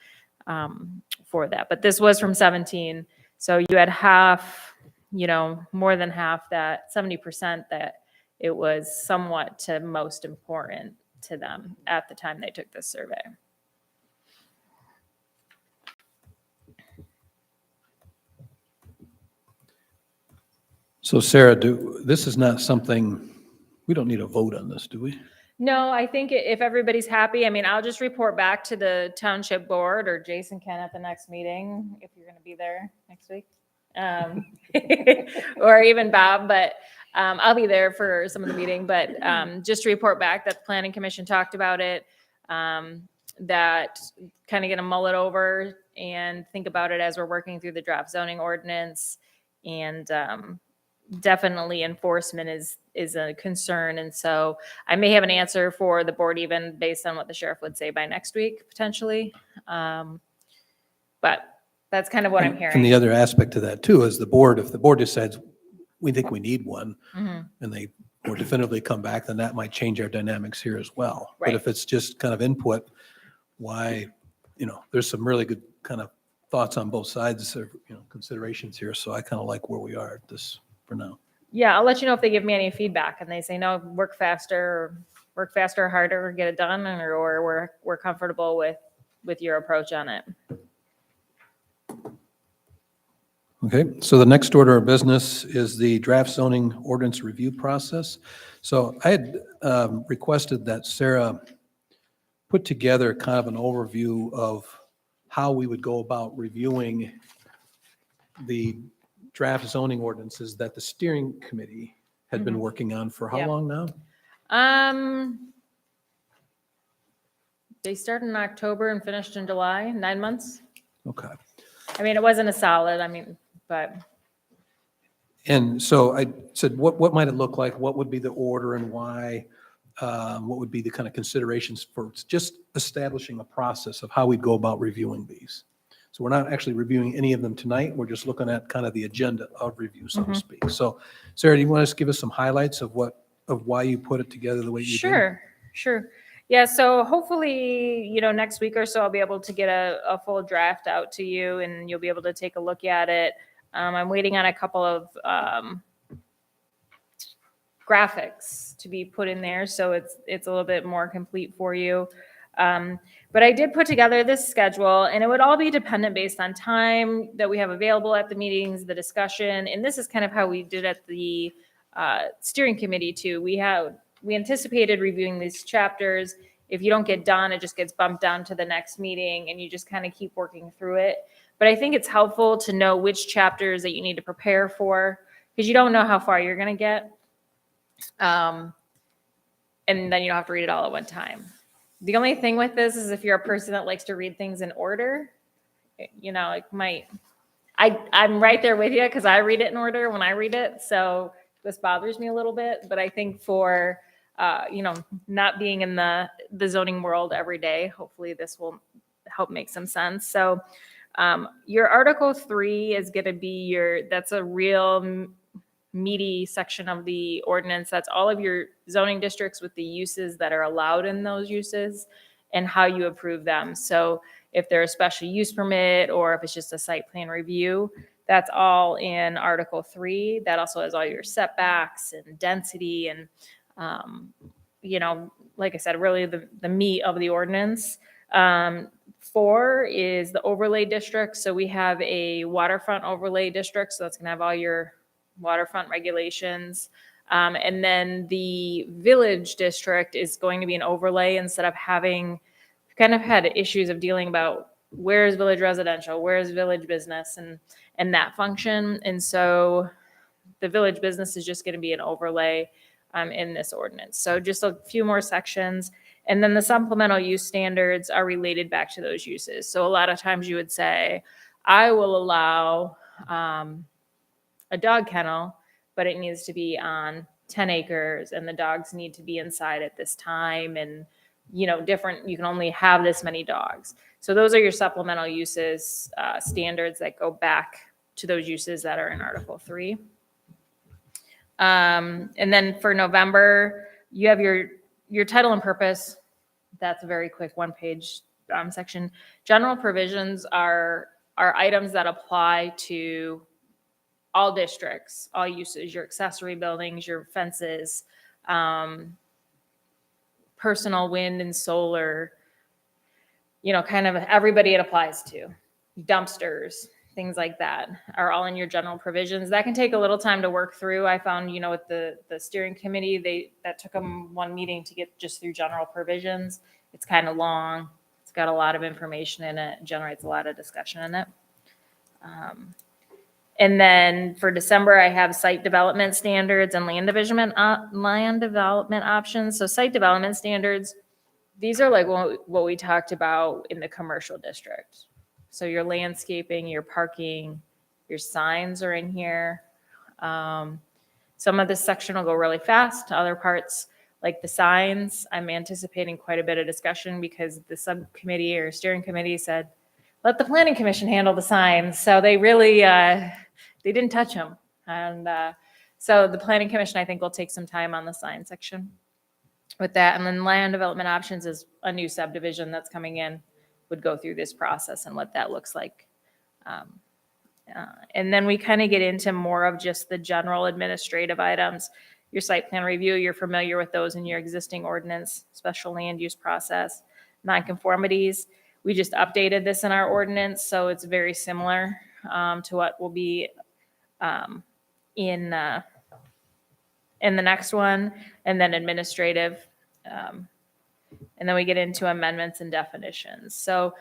for that. But this was from 17. So you had half, more than half, that 70% that it was somewhat to most important to them at the time they took this survey. So Sarah, this is not something, we don't need a vote on this, do we? No, I think if everybody's happy, I mean, I'll just report back to the township board, or Jason can at the next meeting, if you're going to be there next week. Or even Bob, but I'll be there for some of the meeting, but just to report back that the planning commission talked about it, that kind of get a mull it over and think about it as we're working through the draft zoning ordinance. And definitely enforcement is a concern. And so I may have an answer for the board, even based on what the sheriff would say by next week, potentially. But that's kind of what I'm hearing. And the other aspect to that too is if the board decides we think we need one, and they more definitively come back, then that might change our dynamics here as well. Right. But if it's just kind of input, why, there's some really good kind of thoughts on both sides or, considerations here. So I kind of like where we are at this for now. Yeah, I'll let you know if they give me any feedback and they say, no, work faster or harder, or get it done, or we're comfortable with your approach on it. Okay, so the next order of business is the draft zoning ordinance review process. So I had requested that Sarah put together kind of an overview of how we would go about reviewing the draft zoning ordinances that the steering committee had been working on for how Yeah. long now? They started in October and finished in July, 9 months. Okay. I mean, it wasn't a solid, but And so I said, what might it look like? What would be the order and why? What would be the kind of considerations for just establishing a process of how we'd go about reviewing these? So we're not actually reviewing any of them tonight. We're just looking at kind of the agenda of review, so to speak. So Sarah, do you want to give us some highlights of why you put it together the way you did? Sure. Yeah, so hopefully, next week or so, I'll be able to get a full draft out to you and you'll be able to take a look at it. I'm waiting on a couple of graphics to be put in there, so it's a little bit more complete for you. But I did put together this schedule, and it would all be dependent based on time that we have available at the meetings, the discussion, and this is kind of how we did at the steering committee too. We anticipated reviewing these chapters. If you don't get done, it just gets bumped down to the next meeting, and you just kind of keep working through it. But I think it's helpful to know which chapters that you need to prepare for, because you don't know how far you're going to get. And then you don't have to read it all at one time. The only thing with this is if you're a person that likes to read things in order, it might, I'm right there with you because I read it in order when I read it. So this bothers me a little bit, but I think for, not being in the zoning world every day, hopefully this will help make some sense. So your Article 3 is going to be that's a real meaty section of the ordinance. That's all of your zoning districts with the uses that are allowed in those uses and how you approve them. So if they're a special use permit or if it's just a site plan review, that's all in Article 3. That also has all your setbacks and density and, like I said, really the meat of the ordinance. 4 is the overlay district. So we have a waterfront overlay district. So that's going to have all your waterfront regulations. And then the village district is going to be an overlay instead of having kind of had issues of dealing about where is village residential, where is village business and that function. And so the village business is just going to be an overlay in this ordinance. So just a few more sections. And then the supplemental use standards are related back to those uses. So a lot of times you would say, I will allow a dog kennel, but it needs to be on 10 acres and the dogs need to be inside at this time and, different, you can only have this many dogs. So those are your supplemental uses standards that go back to those uses that are in Article 3. And then for November, you have your title and purpose. That's a very quick one-page section. General provisions are items that apply to all districts, all uses, your accessory buildings, your fences, personal wind and solar, kind of everybody it applies to. Dumpsters, things like that are all in your general provisions. That can take a little time to work through. I found, with the steering committee, that took them one meeting to get just through general provisions. It's kind of long. It's got a lot of information in it, generates a lot of discussion in it. And then for December, I have site development standards and land development options. So site development standards, these are like what we talked about in the commercial district. So your landscaping, your parking, your signs are in here. Some of this section will go really fast. Other parts, like the signs, I'm anticipating quite a bit of discussion because the subcommittee or steering committee said, let the planning commission handle the signs. So they really, they didn't touch them. And so the planning commission, I think, will take some time on the sign section with that. And then land development options is a new subdivision that's coming in, would go through this process and what that looks like. And then we kind of get into more of just the general administrative items. Your site plan review, you're familiar with those in your existing ordinance, special land use process, nonconformities. We just updated this in our ordinance, so it's very similar to what will be in the next one, and then administrative. And then we get into amendments and definitions. So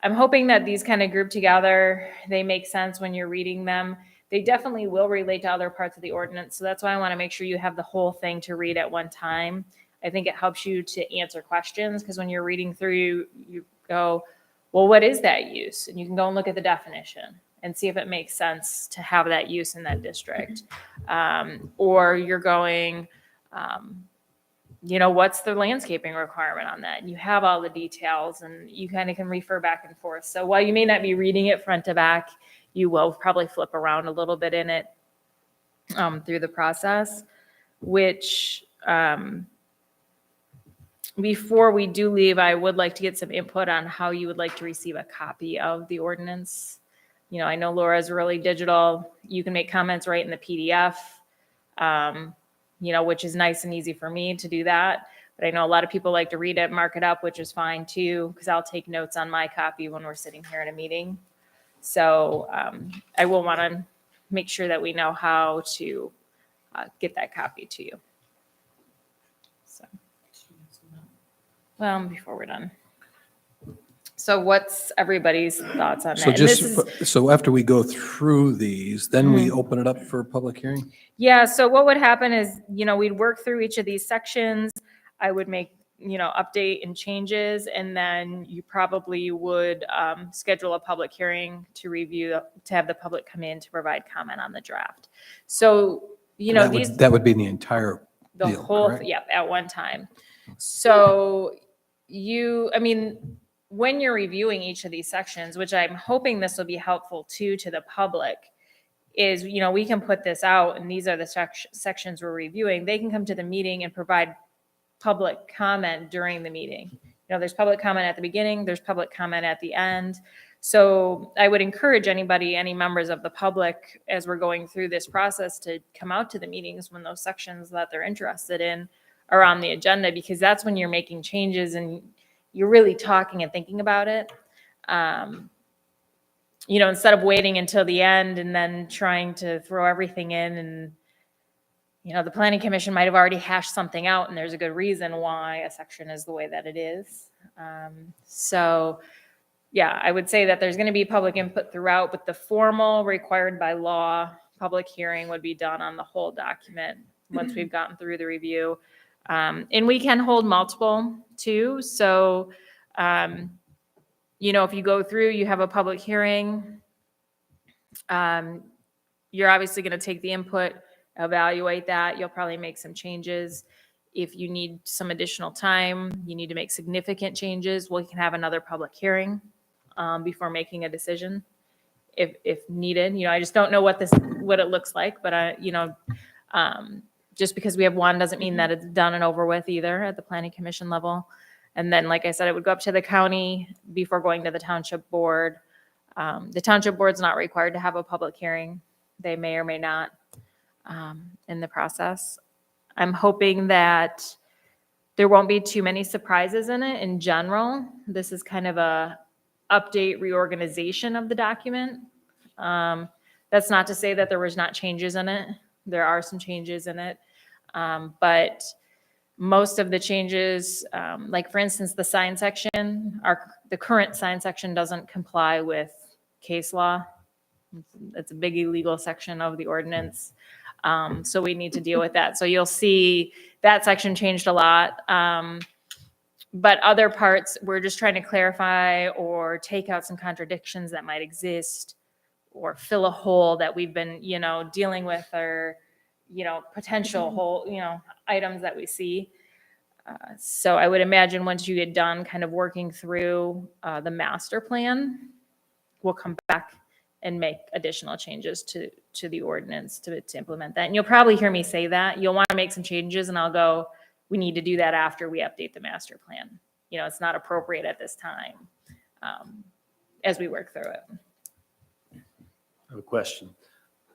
I'm hoping that these kind of group together, they make sense when you're reading them. They definitely will relate to other parts of the ordinance. So that's why I want to make sure you have the whole thing to read at one time. I think it helps you to answer questions because when you're reading through, you go, well, what is that use? And you can go and look at the definition and see if it makes sense to have that use in that district. Or you're going, what's the landscaping requirement on that? And you have all the details and you kind of can refer back and forth. So while you may not be reading it front to back, you will probably flip around a little bit in it through the process, which before we do leave, I would like to get some input on how you would like to receive a copy of the ordinance. I know Laura's really digital. You can make comments right in the PDF, which is nice and easy for me to do that. But I know a lot of people like to read it, mark it up, which is fine too, because I'll take notes on my copy when we're sitting here in a meeting. So I will want to make sure that we know how to get that copy to you. So, well, before we're done. So what's everybody's thoughts on that? So And this just, is, so after we go through these, then we Mm-hmm. open it up for public hearing? yeah, so what would happen is, we'd work through each of these sections. I would make, update and changes, and then you probably would schedule a public hearing to review, to have the public come in to provide comment on the draft. So, That these. would, that would be the entire The deal, whole, correct? yep, at one time. So when you're reviewing each of these sections, which I'm hoping this will be helpful too to the public, is, we can put this out and these are the sections we're reviewing. They can come to the meeting and provide public comment during the meeting. There's public comment at the beginning, there's public comment at the end. So I would encourage anybody, any members of the public, as we're going through this process, to come out to the meetings when those sections that they're interested in are on the agenda, because that's when you're making changes and you're really talking and thinking about it. Instead of waiting until the end and then trying to throw everything in, and the planning commission might have already hashed something out and there's a good reason why a section is the way that it is. So yeah, I would say that there's going to be public input throughout, but the formal required by law public hearing would be done on the whole document once we've gotten through the review. And we can hold multiple too. So, if you go through, you have a public hearing, you're obviously going to take the input, evaluate that. You'll probably make some changes. If you need some additional time, you need to make significant changes, well, you can have another public hearing before making a decision if needed. I just don't know what it looks like, but just because we have one doesn't mean that it's done and over with either at the planning commission level. And then, like I said, it would go up to the county before going to the township board. The township board's not required to have a public hearing. They may or may not in the process. I'm hoping that there won't be too many surprises in it in general. This is kind of a update reorganization of the document. That's not to say that there was not changes in it. There are some changes in it. But most of the changes, like for instance, the sign section, the current sign section doesn't comply with case law. It's a big illegal section of the ordinance. So we need to deal with that. So you'll see that section changed a lot. But other parts, we're just trying to clarify or take out some contradictions that might exist or fill a hole that we've been, dealing with, or, potential hole, items that we see. So I would imagine once you get done kind of working through the master plan, we'll come back and make additional changes to the ordinance to implement that. And you'll probably hear me say that. You'll want to make some changes and I'll go, we need to do that after we update the master plan. It's not appropriate at this time as we work through it. I have a question.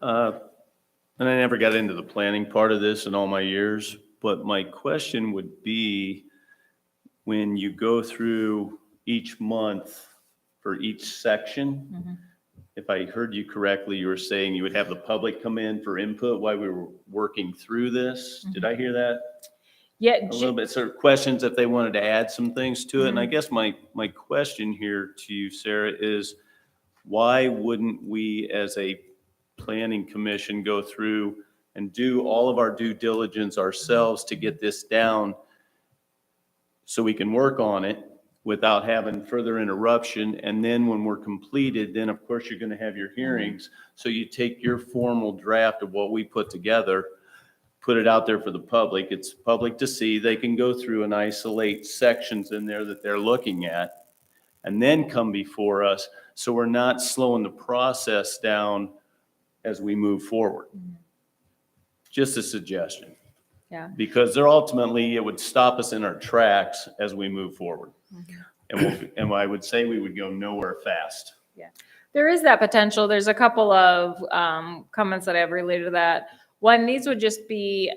And I never got into the planning part of this in all my years, but my question would be, when you go through each month for each section, if I heard you correctly, you were saying you would have the public come in for input while we were working through this. Did I hear that? Yeah. A little bit, sort of questions if they wanted to add some things to it. And I guess my question here to you, Sarah, is why wouldn't we as a planning commission go through and do all of our due diligence ourselves to get this down so we can work on it without having further interruption? And then when we're completed, then of course you're going to have your hearings. So you take your formal draft of what we put together, put it out there for the public. It's public to see. They can go through and isolate sections in there that they're looking at and then come before us. So we're not slowing the process down as we move forward. Just a suggestion. Yeah. Because they're ultimately, it would stop us in our tracks as we move forward. And I would say we would go nowhere fast. There is that potential. There's a couple of comments that I have related to that. One, these would just be,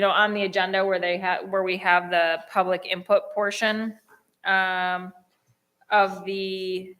on the agenda where we have the public input portion of the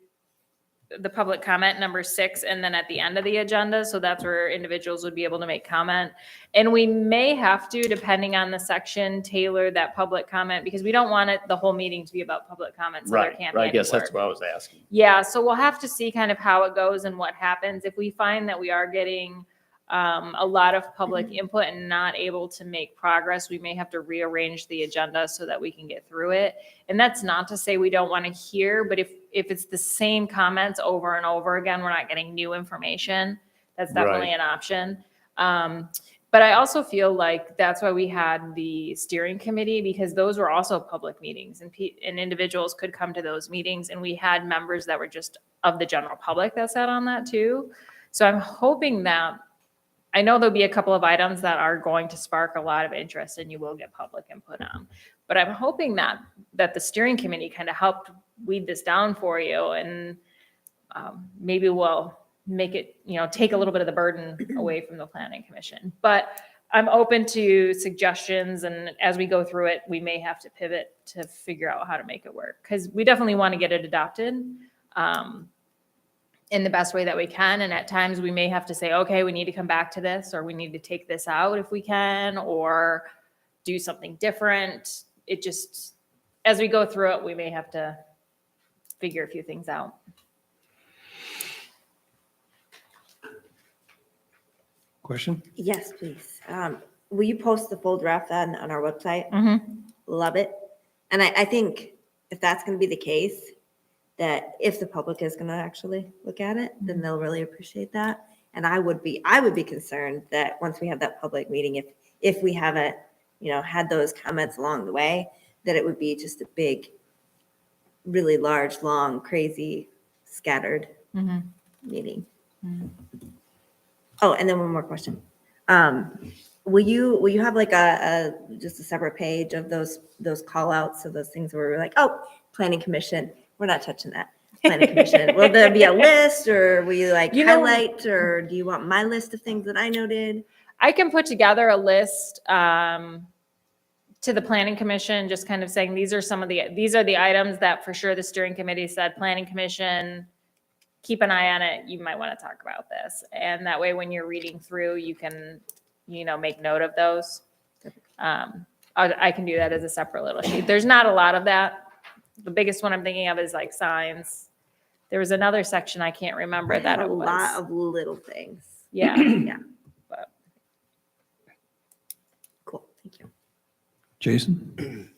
the public comment number 6, and then at the end of the agenda. So that's where individuals would be able to make comment. And we may have to, depending on the section, tailor that public comment because we don't want the whole meeting to be about public comment. So there Right, can't be right. I any guess that's work. what I was asking. Yeah, so we'll have to see kind of how it goes and what happens. If we find that we are getting a lot of public input and not able to make progress, we may have to rearrange the agenda so that we can get through it. And that's not to say we don't want to hear, but if it's the same comments over and over again, we're not getting new information. That's definitely Right. an option. But I also feel like that's why we had the steering committee, because those were also public meetings and individuals could come to those meetings. And we had members that were just of the general public that sat on that too. So I'm hoping that, I know there'll be a couple of items that are going to spark a lot of interest and you will get public input on. But I'm hoping that the steering committee kind of helped weed this down for you, and maybe we'll make it, take a little bit of the burden away from the planning commission. But I'm open to suggestions, and as we go through it, we may have to pivot to figure out how to make it work, because we definitely want to get it adopted in the best way that we can. And at times we may have to say, okay, we need to come back to this, or we need to take this out if we can, or do something different. It just, as we go through it, we may have to figure a few things out. Question? Yes, please. Will you post the full draft then on our website? Love it. And I think if that's going to be the case, that if the public is going to actually look at it, then they'll really appreciate that. And I would be concerned that once we have that public meeting, if we haven't, had those comments along the way, that it would be just a big, really large, long, crazy, scattered meeting. Oh, and then one more question. Will you have like just a separate page of those call outs of those things where we're like, oh, planning commission, we're not touching that. Planning commission. Will there be a list, or will you highlight, or do you want my list of things that I noted? I can put together a list to the planning commission, just kind of saying, these are the items that for sure the steering committee said, planning commission, keep an eye on it. You might want to talk about this. And that way, when you're reading through, you can, make note of those. I can do that as a separate little sheet. There's not a lot of that. The biggest one I'm thinking of is like signs. There was another section I can't remember that A it was. lot of little things. Yeah. Yeah. But Cool. Thank you. Jason?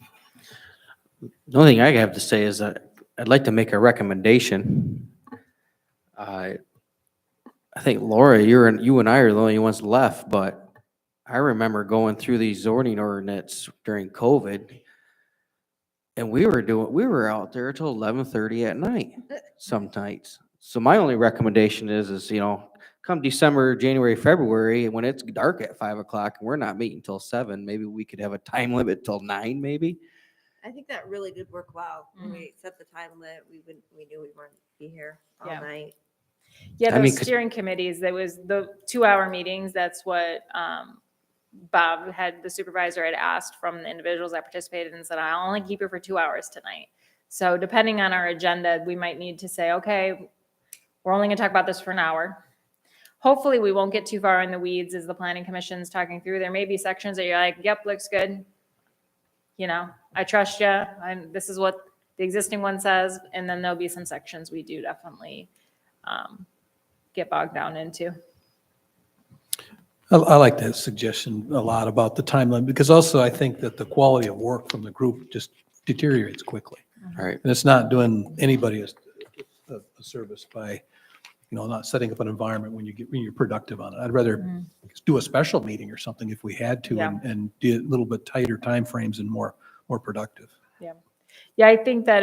The only thing I have to say is that I'd like to make a recommendation. I think Laura, you and I are the only ones left, but I remember going through these zoning ordinance during COVID, and we were out there till 11:30 at night some nights. So my only recommendation is come December, January, February, when it's dark at 5 o'clock and we're not meeting till 7, maybe we could have a time limit till 9, maybe. I think that really did work well. When we set the time limit, we knew we weren't be here all Yeah. night. yeah, I those mean, 'cause- steering committees, there was the 2-hour meetings. That's what Bob the supervisor had asked from the individuals that participated, and said, I'll only keep you for 2 hours tonight. So depending on our agenda, we might need to say, okay, we're only gonna talk about this for an hour. Hopefully we won't get too far in the weeds as the planning commission's talking through. There may be sections that you're like, yep, looks good. I trust you. This is what the existing one says. And then there'll be some sections we do definitely get bogged down into. I like that suggestion a lot about the time limit, because also I think that the quality of work from the group just deteriorates quickly. All right. And it's not doing anybody a service by, not setting up an environment when you're productive on it. I'd rather do a special meeting or something if we had to, Yeah. and do a little bit tighter timeframes and more productive. Yeah, I think that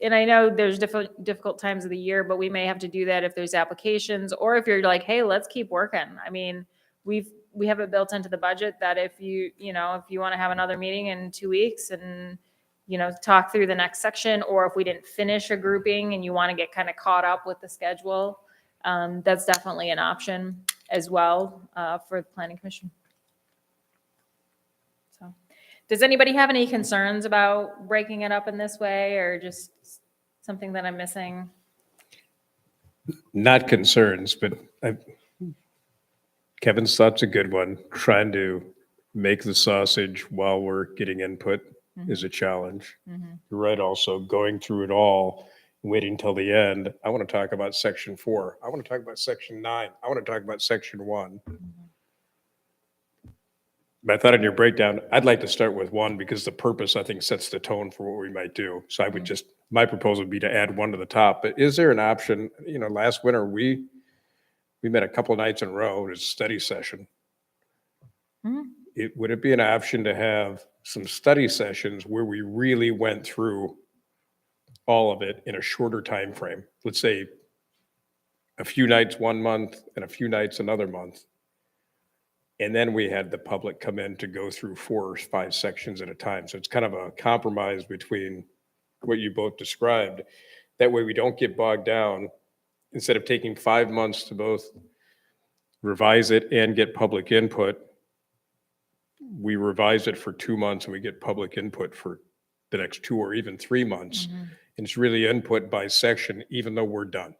and I know there's difficult times of the year, but we may have to do that if there's applications, or if you're like, hey, let's keep working. I mean, we have it built into the budget that if you want to have another meeting in 2 weeks and, talk through the next section, or if we didn't finish a grouping and you want to get kind of caught up with the schedule, that's definitely an option as well for the planning commission. So, does anybody have any concerns about breaking it up in this way, or just something that I'm missing? not concerns, but Kevin's thought's a good one. Trying to make the sausage while we're getting input is a challenge. You're right, also going through it all, waiting till the end. I want to talk about section 4. I want to talk about section 9. I want to talk about section 1. But I thought in your breakdown, I'd like to start with 1 because the purpose, I think, sets the tone for what we might do. So I would just, my proposal would be to add 1 to the top. But is there an option? You know, last winter, we met a couple of nights in a row. It was a study session. Would it be an option to have some study sessions where we really went through all of it in a shorter time frame? Let's say a few nights 1 month and a few nights another month. And then we had the public come in to go through 4 or 5 sections at a time. So it's kind of a compromise between what you both described. That way we don't get bogged down. Instead of taking 5 months to both revise it and get public input, we revise it for 2 months and we get public input for the next 2 or even 3 months. And it's really input by section, even though we're done.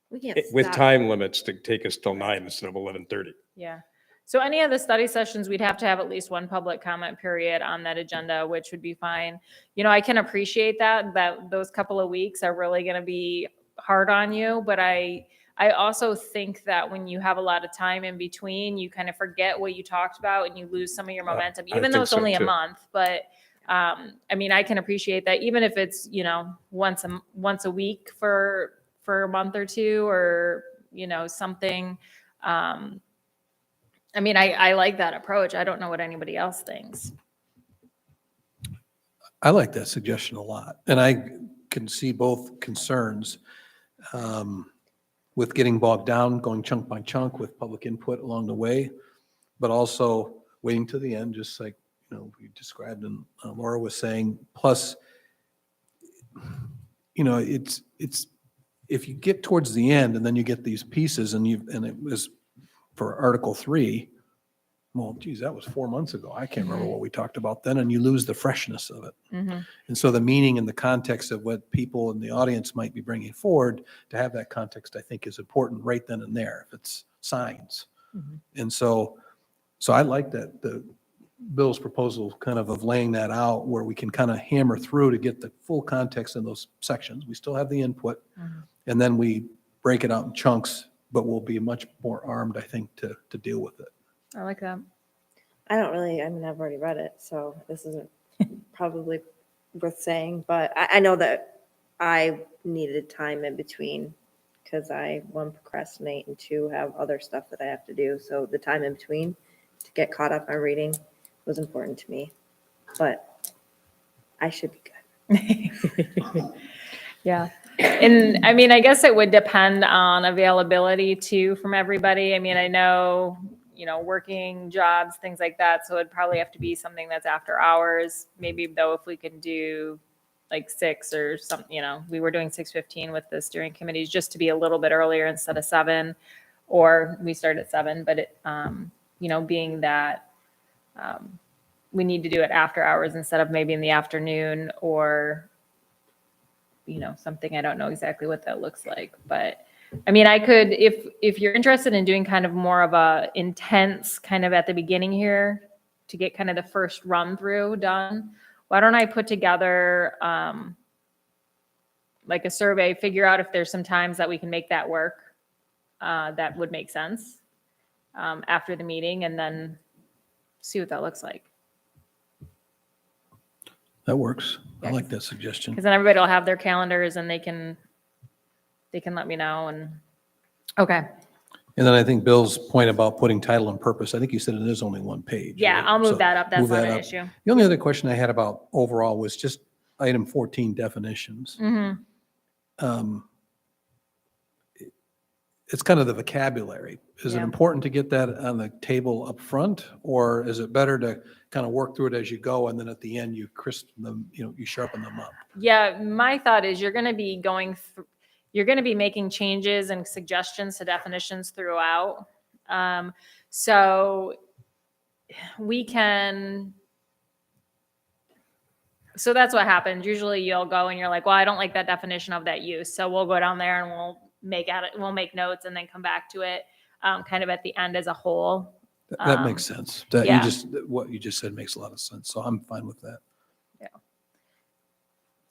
We can't With stop. time limits to take us till 9 instead of 11:30. Yeah. So any of the study sessions, we'd have to have at least 1 public comment period on that agenda, which would be fine. You know, I can appreciate that those couple of weeks are really going to be hard on you, but I also think that when you have a lot of time in between, you kind of forget what you talked about and you lose some of your momentum, I even though think it's so only a too. month. But I mean, I can appreciate that, even if it's, you know, once a week for a month or 2, or, you know, something. I mean, I like that approach. I don't know what anybody else thinks. I like that suggestion a lot. And I can see both concerns with getting bogged down, going chunk by chunk with public input along the way, but also waiting to the end, just like, you know, we described and Laura was saying. Plus, you know, it's if you get towards the end and then you get these pieces and it was for Article 3, well, geez, that was 4 months ago. I can't remember what we talked about then, and you lose the freshness of it. And so the meaning and the context of what people in the audience might be bringing forward, to have that context, I think, is important right then and there, if it's signs. And so I like that, Bill's proposal kind of laying that out where we can kind of hammer through to get the full context in those sections. We still have the input, and then we break it out in chunks, but we'll be much more armed, I think, to deal with it. I like that. I don't really, I mean, I've already read it, so this isn't probably worth saying, but I know that I needed time in between because I, 1, procrastinate, and 2, have other stuff that I have to do. So the time in between to get caught up on reading was important to me, but I should be good. Yeah. And I mean, I guess it would depend on availability too from everybody. I mean, I know, you know, working jobs, things like that. So it'd probably have to be something that's after hours. Maybe though, if we could do like 6 or something, you know, we were doing 6:15 with the steering committees just to be a little bit earlier instead of 7, or we start at 7. But it, you know, being that we need to do it after hours instead of maybe in the afternoon, or, you know, something. I don't know exactly what that looks like, but I mean, I could, if you're interested in doing kind of more of a intense kind of at the beginning here to get kind of the first run through done, why don't I put together like a survey, figure out if there's some times that we can make that work, that would make sense after the meeting, and then see what that looks like. That works. I Yes. like that suggestion. Because then everybody will have their calendars and they can let me know. And okay. And then I think Bill's point about putting title and purpose, I think you said it is only 1 page. Yeah, right? I'll move So that up. That's move not that an up. issue. The only other question I had about overall was just item 14, definitions. It's kind of the vocabulary. Is it Yeah. important to get that on the table up front, or is it better to kind of work through it as you go, and then at the end you crisp them, you know, you sharpen them up? Yeah, my thought is you're going to be you're going to be making changes and suggestions to definitions throughout. So we can, so that's what happens. Usually you'll go and you're like, well, I don't like that definition of that use. So we'll go down there and we'll make notes and then come back to it kind of at the end as a whole. That makes sense. That yeah. what you just said makes a lot of sense. So I'm fine with that.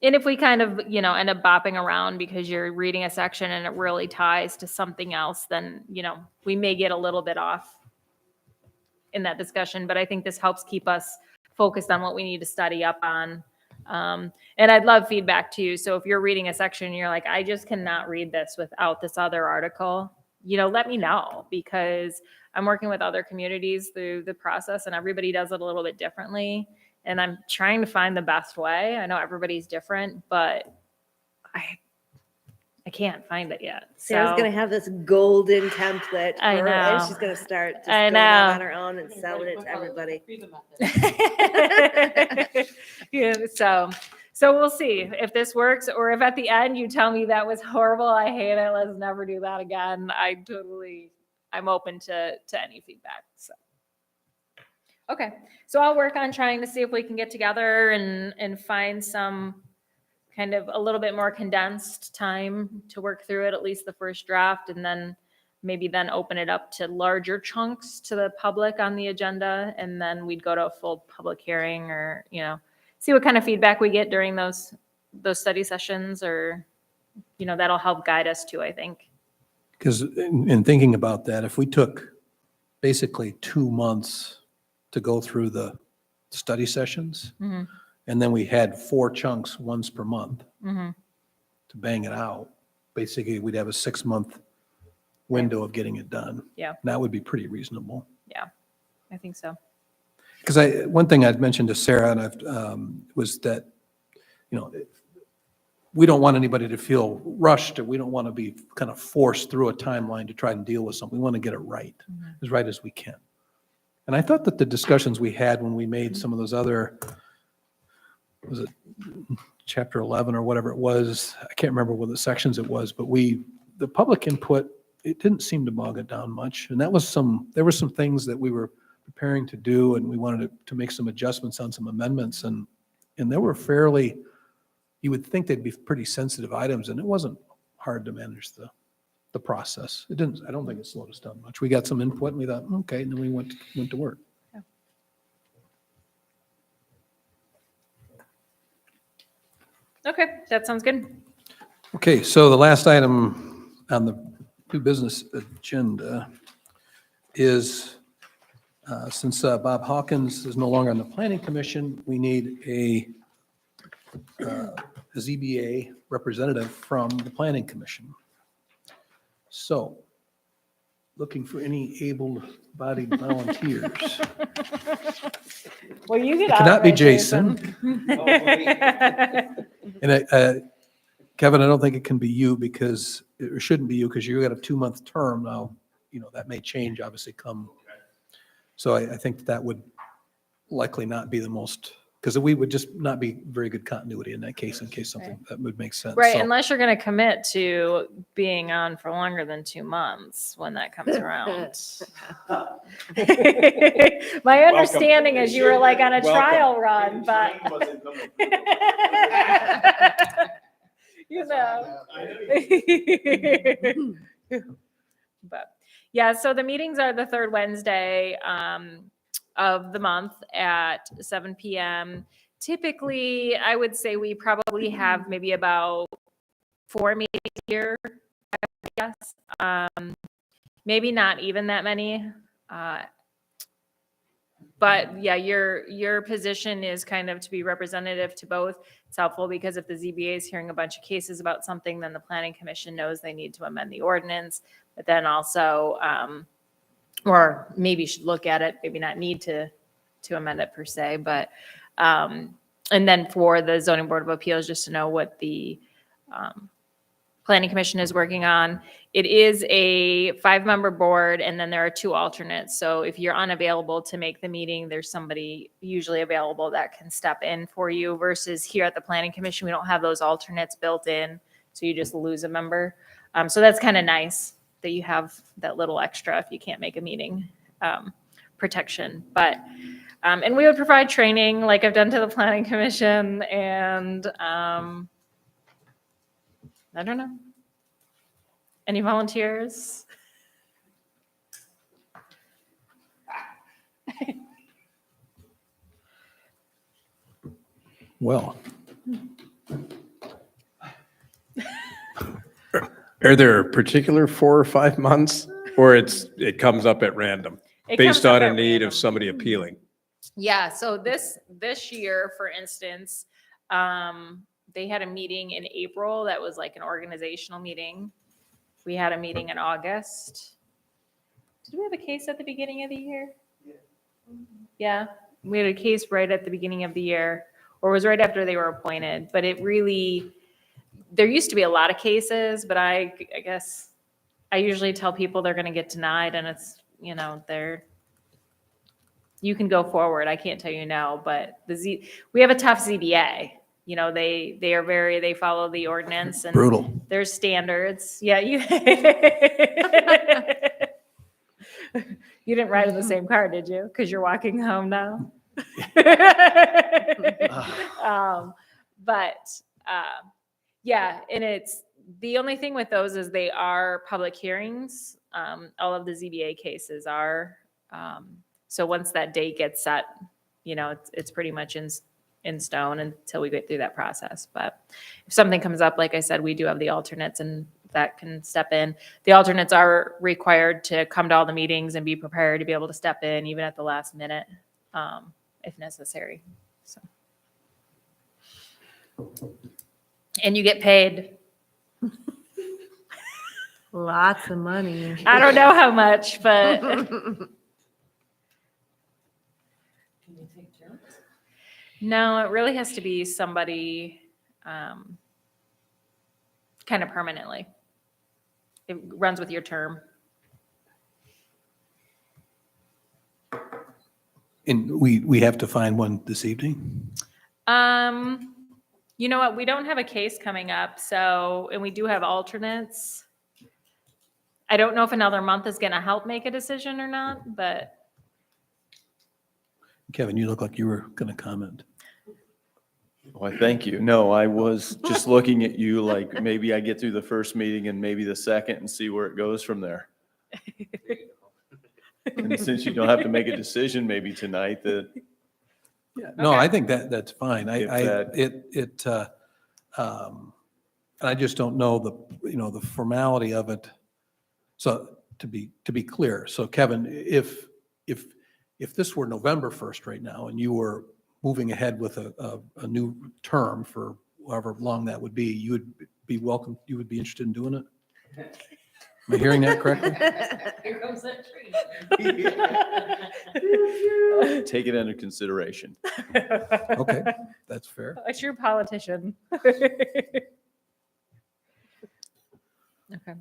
And if we kind of, end up bopping around because you're reading a section and it really ties to something else, then, we may get a little bit off in that discussion. But I think this helps keep us focused on what we need to study up on. And I'd love feedback too. So if you're reading a section and you're like, I just cannot read this without this other article, let me know, because I'm working with other communities through the process and everybody does it a little bit differently. And I'm trying to find the best way. I know everybody's different, but I can't find it yet. Sarah's So- gonna have this golden template I for her, and know. she's gonna start just I going out know. on her own and selling it to everybody. Free the method. Yeah, so we'll see if this works, or if at the end you tell me that was horrible, I hate it, let's never do that again. I'm open to any feedback. So okay, so I'll work on trying to see if we can get together and find some kind of a little bit more condensed time to work through it, at least the first draft, and then maybe then open it up to larger chunks to the public on the agenda, and then we'd go to a full public hearing, or see what kind of feedback we get during those study sessions, or that'll help guide us too, I think. Because in thinking about that, if we took basically 2 months to go through the study sessions, Mhm. and then we had 4 chunks once per month Mhm. to bang it out, basically we'd have a 6-month window of getting it done. Yeah. That would be pretty reasonable. Yeah, I think so. Because one thing I'd mentioned to Sarah, and was that, we don't want anybody to feel rushed, or we don't want to be kind of forced through a timeline to try and deal with something. We want to get it right, as right as we can. And I thought that the discussions we had when we made some of those other, was it chapter 11 or whatever it was, I can't remember what the sections it was, but the public input, it didn't seem to bog it down much. And there were some things that we were preparing to do, and we wanted to make some adjustments on some amendments, and they were fairly, you would think they'd be pretty sensitive items, and it wasn't hard to manage the process. I don't think it slowed us down much. We got some input and we thought, okay, and then we went to work. Okay, that sounds good. Okay, so the last item on the new business agenda is, since Bob Hawkins is no longer on the planning commission, we need a ZBA representative from the planning commission. So, looking for any able-bodied volunteers. Well, you It get cannot be Jason. And Kevin, I don't think it can be you, because it shouldn't be you, because you got a 2-month term now. That may change, obviously, come. So I think that would likely not be the most, because we would just not be very good continuity in that case, in case something that would make sense. Right, So- unless you're going to commit to being on for longer than 2 months when that comes around. My understanding is you were like on a trial run, but But yeah, so the meetings are the third Wednesday of the month at 7 p.m. Typically, I would say we probably have maybe about 4 meetings a year, I guess. Maybe not even that many. But yeah, your position is kind of to be representative to both. It's helpful because if the ZBA is hearing a bunch of cases about something, then the planning commission knows they need to amend the ordinance, but then also, or maybe should look at it, maybe not need to amend it per se, but, and then for the zoning board of appeals, just to know what the, planning commission is working on. It is a 5-member board, and then there are 2 alternates. So if you're unavailable to make the meeting, there's somebody usually available that can step in for you, versus here at the planning commission, we don't have those alternates built in. So you just lose a member. So that's kind of nice that you have that little extra if you can't make a meeting protection. But, and we would provide training like I've done to the planning commission, and I don't know. Any volunteers? Well, Are there particular 4 or 5 months, or it comes up at random, It based comes up on a at need random. of somebody appealing? Yeah, so this year, for instance, they had a meeting in April that was like an organizational meeting. We had a meeting in August. Did we have a case at the beginning of the year? Yeah, we had a case right at the beginning of the year, or it was right after they were appointed, but it really, there used to be a lot of cases, but I guess I usually tell people they're gonna get denied and it's, you know, you can go forward. I can't tell you no, but we have a tough ZBA. You know, they follow the ordinance and brutal. there's standards. Yeah, you you didn't ride in the same car, did you? Because you're walking home now. But yeah, and it's the only thing with those is they are public hearings. All of the ZBA cases are. So once that date gets set, you know, it's pretty much in stone until we get through that process. But if something comes up, like I said, we do have the alternates and that can step in. The alternates are required to come to all the meetings and be prepared to be able to step in even at the last minute, if necessary. So. And you get paid. Lots of money. I don't know how much, but no, it really has to be somebody kind of permanently. It runs with your term. And we have to find one this evening? You know what? We don't have a case coming up, so, and we do have alternates. I don't know if another month is going to help make a decision or not, but Kevin, you look like you were going to comment. Why, thank you. No, I was just looking at you like maybe I get through the first meeting and maybe the second and see where it goes from there. And since you don't have to make a decision maybe tonight, that Yeah, no, Okay. I think that's fine. If that- I just don't know the formality of it. So to be clear, so Kevin, if this were November 1st right now and you were moving ahead with a new term for however long that would be, you would be welcome, you would be interested in doing it? Am I hearing that correctly? Here comes that tree. take it under consideration. Okay, that's fair. a true politician. Okay.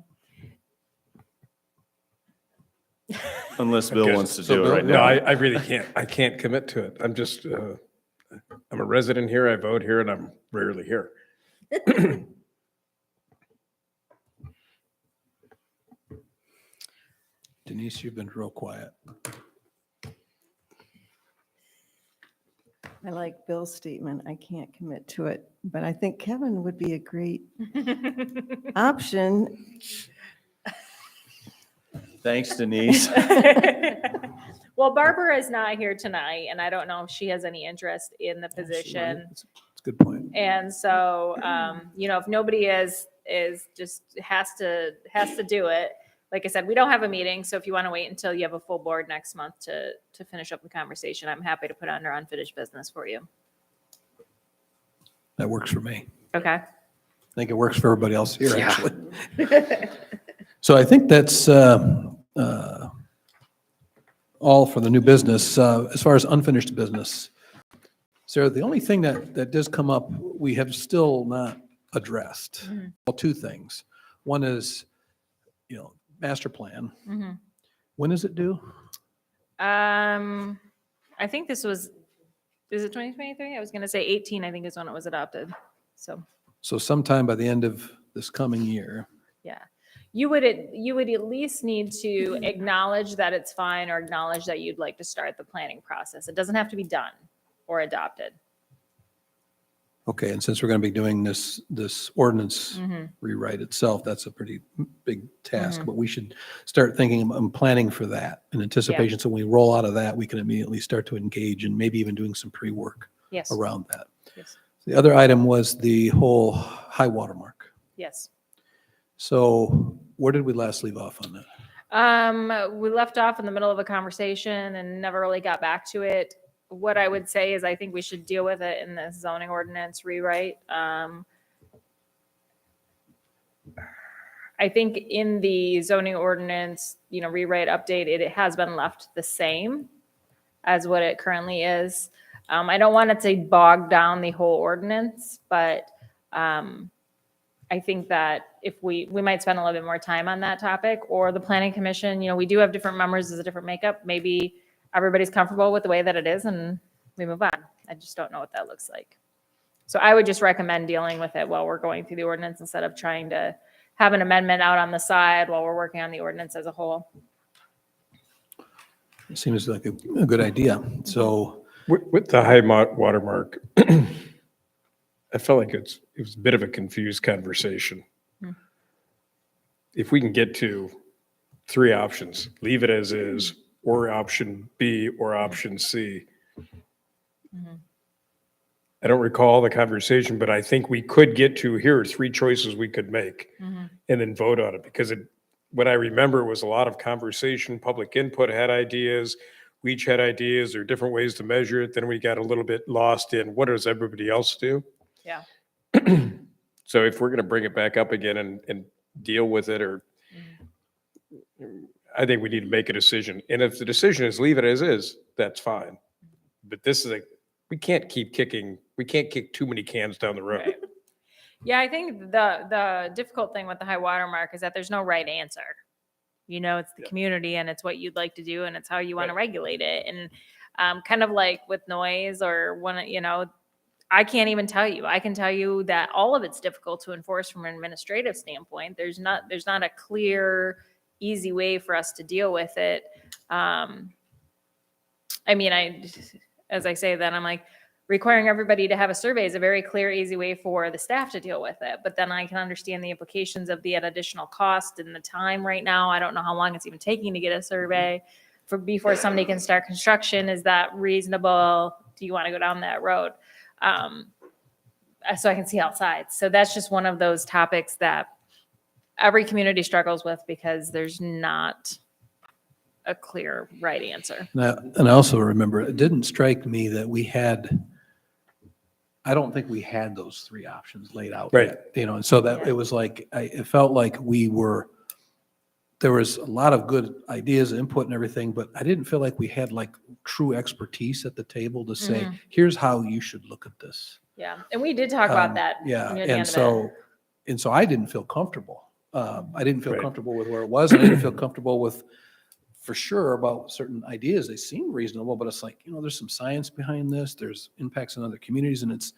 Unless Bill Okay. wants to So do it Bill- right No, now. I really can't. I can't commit to it. I'm just, I'm a resident here, I vote here, and I'm rarely here. Denise, you've been real quiet. I like Bill's statement. I can't commit to it, but I think Kevin would be a great option. Thanks, Denise. Well, Barbara is not here tonight, and I don't know if she has any interest in the position. It's a good point. And so, you know, if nobody is just has to do it. Like I said, we don't have a meeting, so if you want to wait until you have a full board next month to finish up the conversation, I'm happy to put under unfinished business for you. That works for me. Okay. I think it works for everybody else here, Yeah. actually. So I think that's all for the new business. As far as unfinished business, Sarah, the only thing that does come up, we have still not addressed. Mhm. Well, two things. One is, master plan. Mm-hmm. When is it due? I think is it 2023? I was going to say 18, I think is when it was adopted. So, So sometime by the end of this coming year. yeah. You would at least need to acknowledge that it's fine or acknowledge that you'd like to start the planning process. It doesn't have to be done or adopted. Okay, and since we're going to be doing this ordinance Mhm. rewrite itself, that's a pretty big task, but we should start thinking and planning for that in anticipation. So when we roll out of that, we can immediately start to engage and maybe even doing some pre-work Yes, around that. yes, The other item was the whole high water mark. yes. So where did we last leave off on that? We left off in the middle of a conversation and never really got back to it. What I would say is I think we should deal with it in the zoning ordinance rewrite. I think in the zoning ordinance, rewrite update, it has been left the same as what it currently is. I don't want it to bog down the whole ordinance, but I think that if we might spend a little bit more time on that topic, or the planning commission, we do have different members as a different makeup. Maybe everybody's comfortable with the way that it is and we move on. I just don't know what that looks like. So I would just recommend dealing with it while we're going through the ordinance instead of trying to have an amendment out on the side while we're working on the ordinance as a whole. It seems like a good idea. So With the high watermark, I felt like it was a bit of a confused conversation. If we can get to 3 options, leave it as is, or option B, or option C. I don't recall the conversation, but I think we could get to, here are 3 choices we could make, and then vote on it, because what I remember was a lot of conversation, public input had ideas, we each had ideas or different ways to measure it, then we got a little bit lost in what does everybody else do? Yeah. So if we're going to bring it back up again and deal with it, or I think we need to make a decision. And if the decision is leave it as is, that's fine. But this is we can't kick too many cans down the road. Right. Yeah, I think the difficult thing with the high water mark is that there's no right answer. It's the community and it's what you'd like to do and it's how you want to regulate it. And kind of like with noise or I can't even tell you. I can tell you that all of it's difficult to enforce from an administrative standpoint. There's not a clear, easy way for us to deal with it. As I say that, I'm like, requiring everybody to have a survey is a very clear, easy way for the staff to deal with it. But then I can understand the implications of the additional cost and the time right now. I don't know how long it's even taking to get a survey before somebody can start construction. Is that reasonable? Do you want to go down that road? So I can see outside. So that's just one of those topics that every community struggles with because there's not a clear right answer. and I also remember, it didn't strike me that I don't think we had those 3 options laid out. Right. Yet, and so that it was like, it felt like there was a lot of good ideas, input and everything, but I didn't feel like we had like true expertise at the table to say, here's how you should look at this. Yeah. And we did talk about that. Yeah. near the end And of it. so I didn't feel comfortable. I didn't feel Right. comfortable with where it was. And I didn't feel comfortable with, for sure, about certain ideas. They seem reasonable, but it's like, there's some science behind this. There's impacts in other communities and it's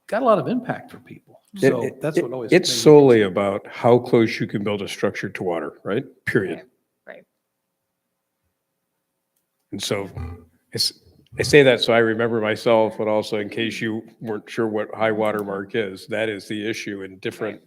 got a lot of impact for people. So that's what always. It's made me solely about how close you can build a structure to water, right? Period. Right. And so I say that so I remember myself, but also in case you weren't sure what high water mark is, that is the issue in different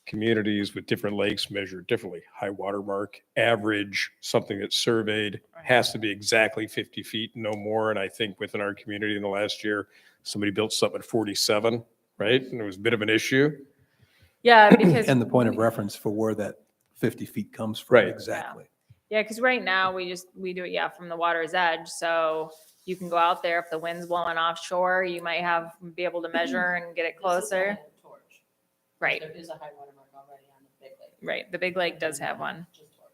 communities with different lakes measured differently. High water mark, average, something that's surveyed has to be exactly 50 feet, no more. And I think within our community in the last year, somebody built something at 47, right? And it was a bit of an issue. Yeah, because And the point of reference for where that 50 feet comes from. Right. Exactly. Yeah, because right now we do it, from the water's edge. So you can go out there if the wind's blowing offshore, you might be able to measure and get it This is closer. only a torch. Right, There is a high water mark already on the big lake. right. The big lake does have one. Just torch.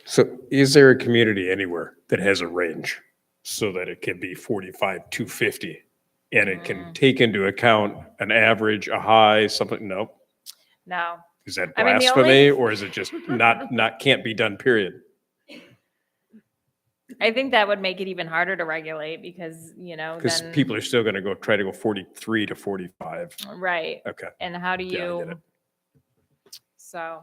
So is there a community anywhere that has a range so that it can be 45, 250? And it can take into account an average, a high, something, no? No. Is that I mean, the blasphemy or is it just not can't be done, period? I think that would make it even harder to regulate because, Because then. people are still going to try to go 43 to 45. Right. Okay. And how do Yeah, I get you, it. so,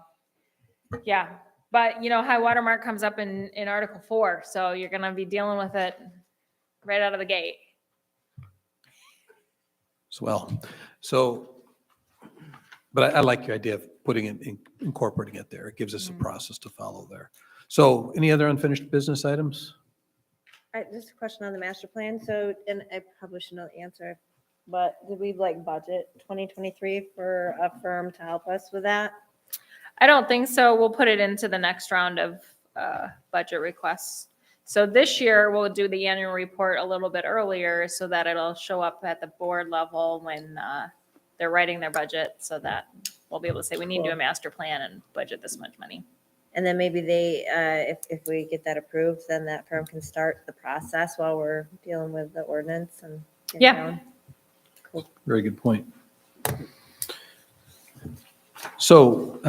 yeah. But, high water mark comes up in Article 4, so you're going to be dealing with it right out of the gate. as well. So, but I like your idea of putting it, incorporating it there. It gives us a process to follow there. So any other unfinished business items? Just a question on the master plan. So, and I probably should know the answer, but did we like budget 2023 for a firm to help us with that? I don't think so. We'll put it into the next round of budget requests. So this year, we'll do the annual report a little bit earlier so that it'll show up at the board level when they're writing their budget, so that we'll be able to say, we need to do a master plan and budget this much money. And then maybe they, if we get that approved, then that firm can start the process while we're dealing with the ordinance and. getting Yeah. going. Very good point. So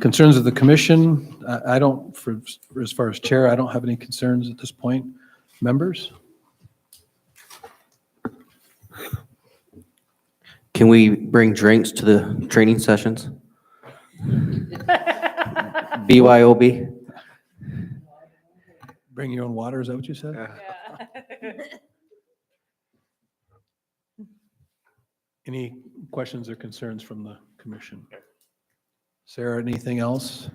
concerns of the commission, I don't, for as far as chair, I don't have any concerns at this point. Members? Can we bring drinks to the training sessions? BYOB? Bring your own water, is that what you said? Any questions or concerns from the commission? Sarah, anything else?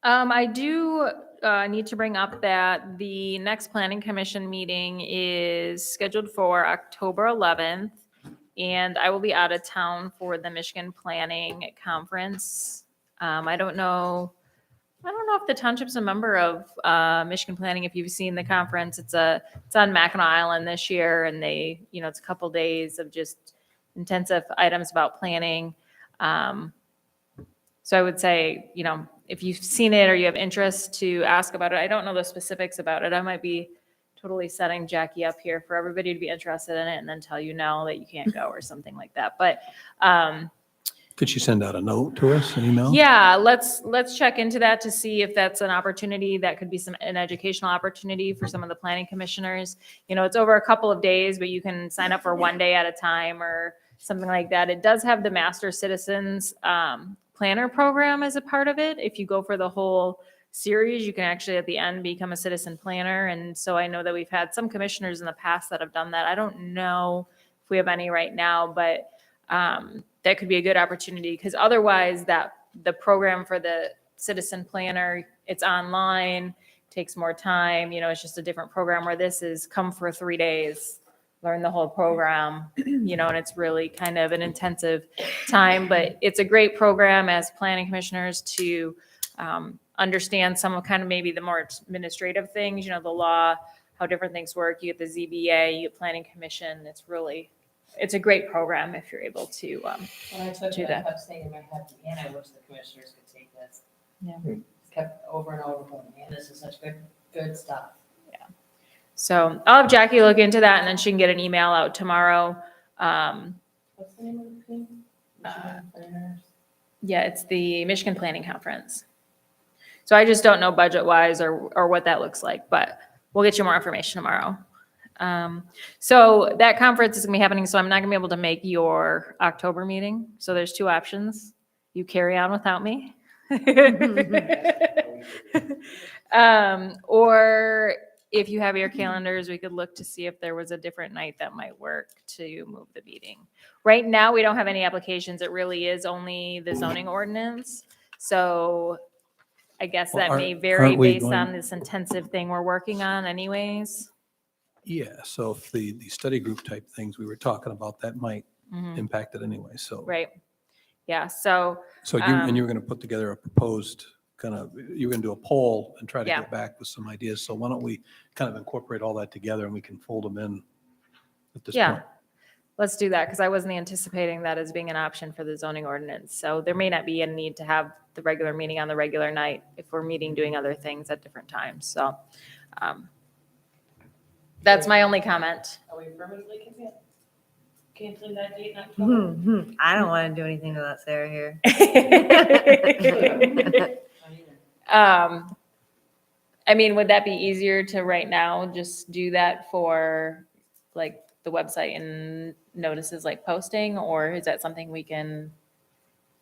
I do need to bring up that the next planning commission meeting is scheduled for October 11th, and I will be out of town for the Michigan Planning Conference. I don't know if the township's a member of Michigan Planning. If you've seen the conference, it's on Mackinac Island this year, and it's a couple days of just intensive items about planning. So I would say, if you've seen it or you have interest to ask about it, I don't know the specifics about it. I might be totally setting Jackie up here for everybody to be interested in it and then tell you no, that you can't go or something like that. But Could she send out a note to us, an email? yeah, let's check into that to see if that's an opportunity that could be an educational opportunity for some of the planning commissioners. It's over a couple of days, but you can sign up for one day at a time or something like that. It does have the Master Citizens Planner program as a part of it. If you go for the whole series, you can actually at the end become a citizen planner. And so I know that we've had some commissioners in the past that have done that. I don't know if we have any right now, but that could be a good opportunity, because otherwise the program for the citizen planner, it's online, takes more time, it's just a different program, where this is come for 3 days, learn the whole program, and it's really kind of an intensive time, but it's a great program as planning commissioners to understand some of kind of maybe the more administrative things, the law, how different things work. You get the ZBA, you get planning commission. It's a great program if you're able to When I took do it, I that. kept saying in my head, man, I wish the commissioners could take this. Yeah. Just kept over and over going, man, this is such good stuff. So I'll have Jackie look into that, and then she can get an email out tomorrow. What's the name of the thing? Michigan Planners? Yeah, it's the Michigan Planning Conference. So I just don't know budget-wise or what that looks like, but we'll get you more information tomorrow. So that conference is gonna be happening, so I'm not gonna be able to make your October meeting. So there's two options. You carry on without me. Or if you have your calendars, we could look to see if there was a different night that might work to move the meeting. Right now, we don't have any applications. It really is only the zoning ordinance. So I guess Well, that may aren't vary we based going- on this intensive thing we're working on anyways. Yeah, so if the study group type things we were talking about, that might Mhm. impact it anyway, so. Right. Yeah, so, So and you were going to put together a proposed you were going to do a poll and try to Yeah. get back with some ideas. So why don't we kind of incorporate all that together and we can fold them in at this yeah, point? let's do that, because I wasn't anticipating that as being an option for the zoning ordinance. So there may not be a need to have the regular meeting on the regular night if we're doing other things at different times. So that's my only comment. Are we permanently canceling that date in October? I don't want to do anything without Sarah here. I mean, would that be easier to right now just do that for like the website and notices like posting, or is that something we can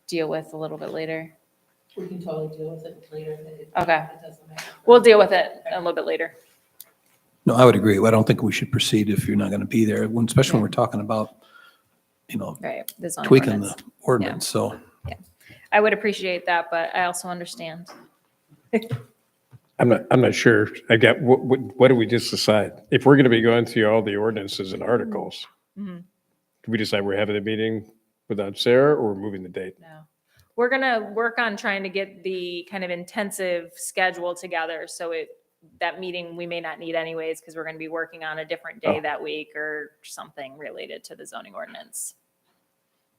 deal with a little bit later? We can totally deal with it later. It Okay. doesn't matter. We'll deal with it a little bit later. No, I would agree. I don't think we should proceed if you're not going to be there, especially when we're talking about Right. the zoning tweaking ordinance. the ordinance, so. I would appreciate that, but I also understand. I'm not sure. I get, what do we just decide? If we're going to be going through all the ordinances and articles, Mhm. do we decide we're having a meeting without Sarah or we're moving the date? No. We're gonna work on trying to get the kind of intensive schedule together, so that meeting we may not need anyways, because we're gonna be working on a different day Oh. that week or something related to the zoning ordinance.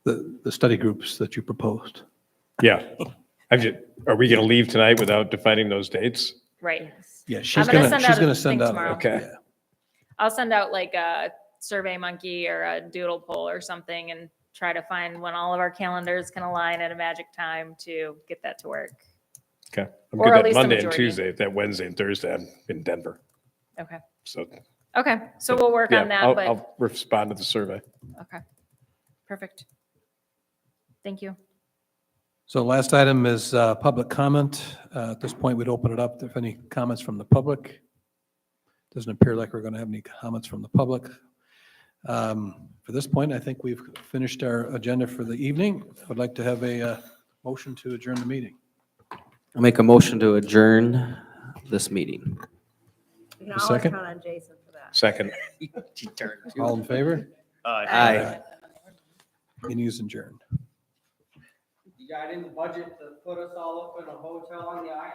The study groups that you proposed. Yeah. Are we going to leave tonight without defining those dates? Right. Yeah, she's gonna gonna, send she's out a gonna thing send out. tomorrow. Okay. Yeah. I'll send out like a Survey Monkey or a Doodle poll or something and try to find when all of our calendars can align at a magic time to get that to work. Okay. I'm Or good at that least the Monday and majority. Tuesday, that Wednesday and Thursday, I'm in Denver. Okay. So, So we'll work yeah, on that, but, I'll respond to the survey. okay. Perfect. Thank you. So last item is public comment. At this point, we'd open it up if any comments from the public. Doesn't appear like we're going to have any comments from the public. For this point, I think we've finished our agenda for the evening. I would like to have a motion to adjourn the meeting. I'll make a motion to adjourn this meeting. You can A always second? count on Jason for that. Second. All in favor? Aye. Meeting is adjourned. You got in the budget to put us all up in a hotel on the island?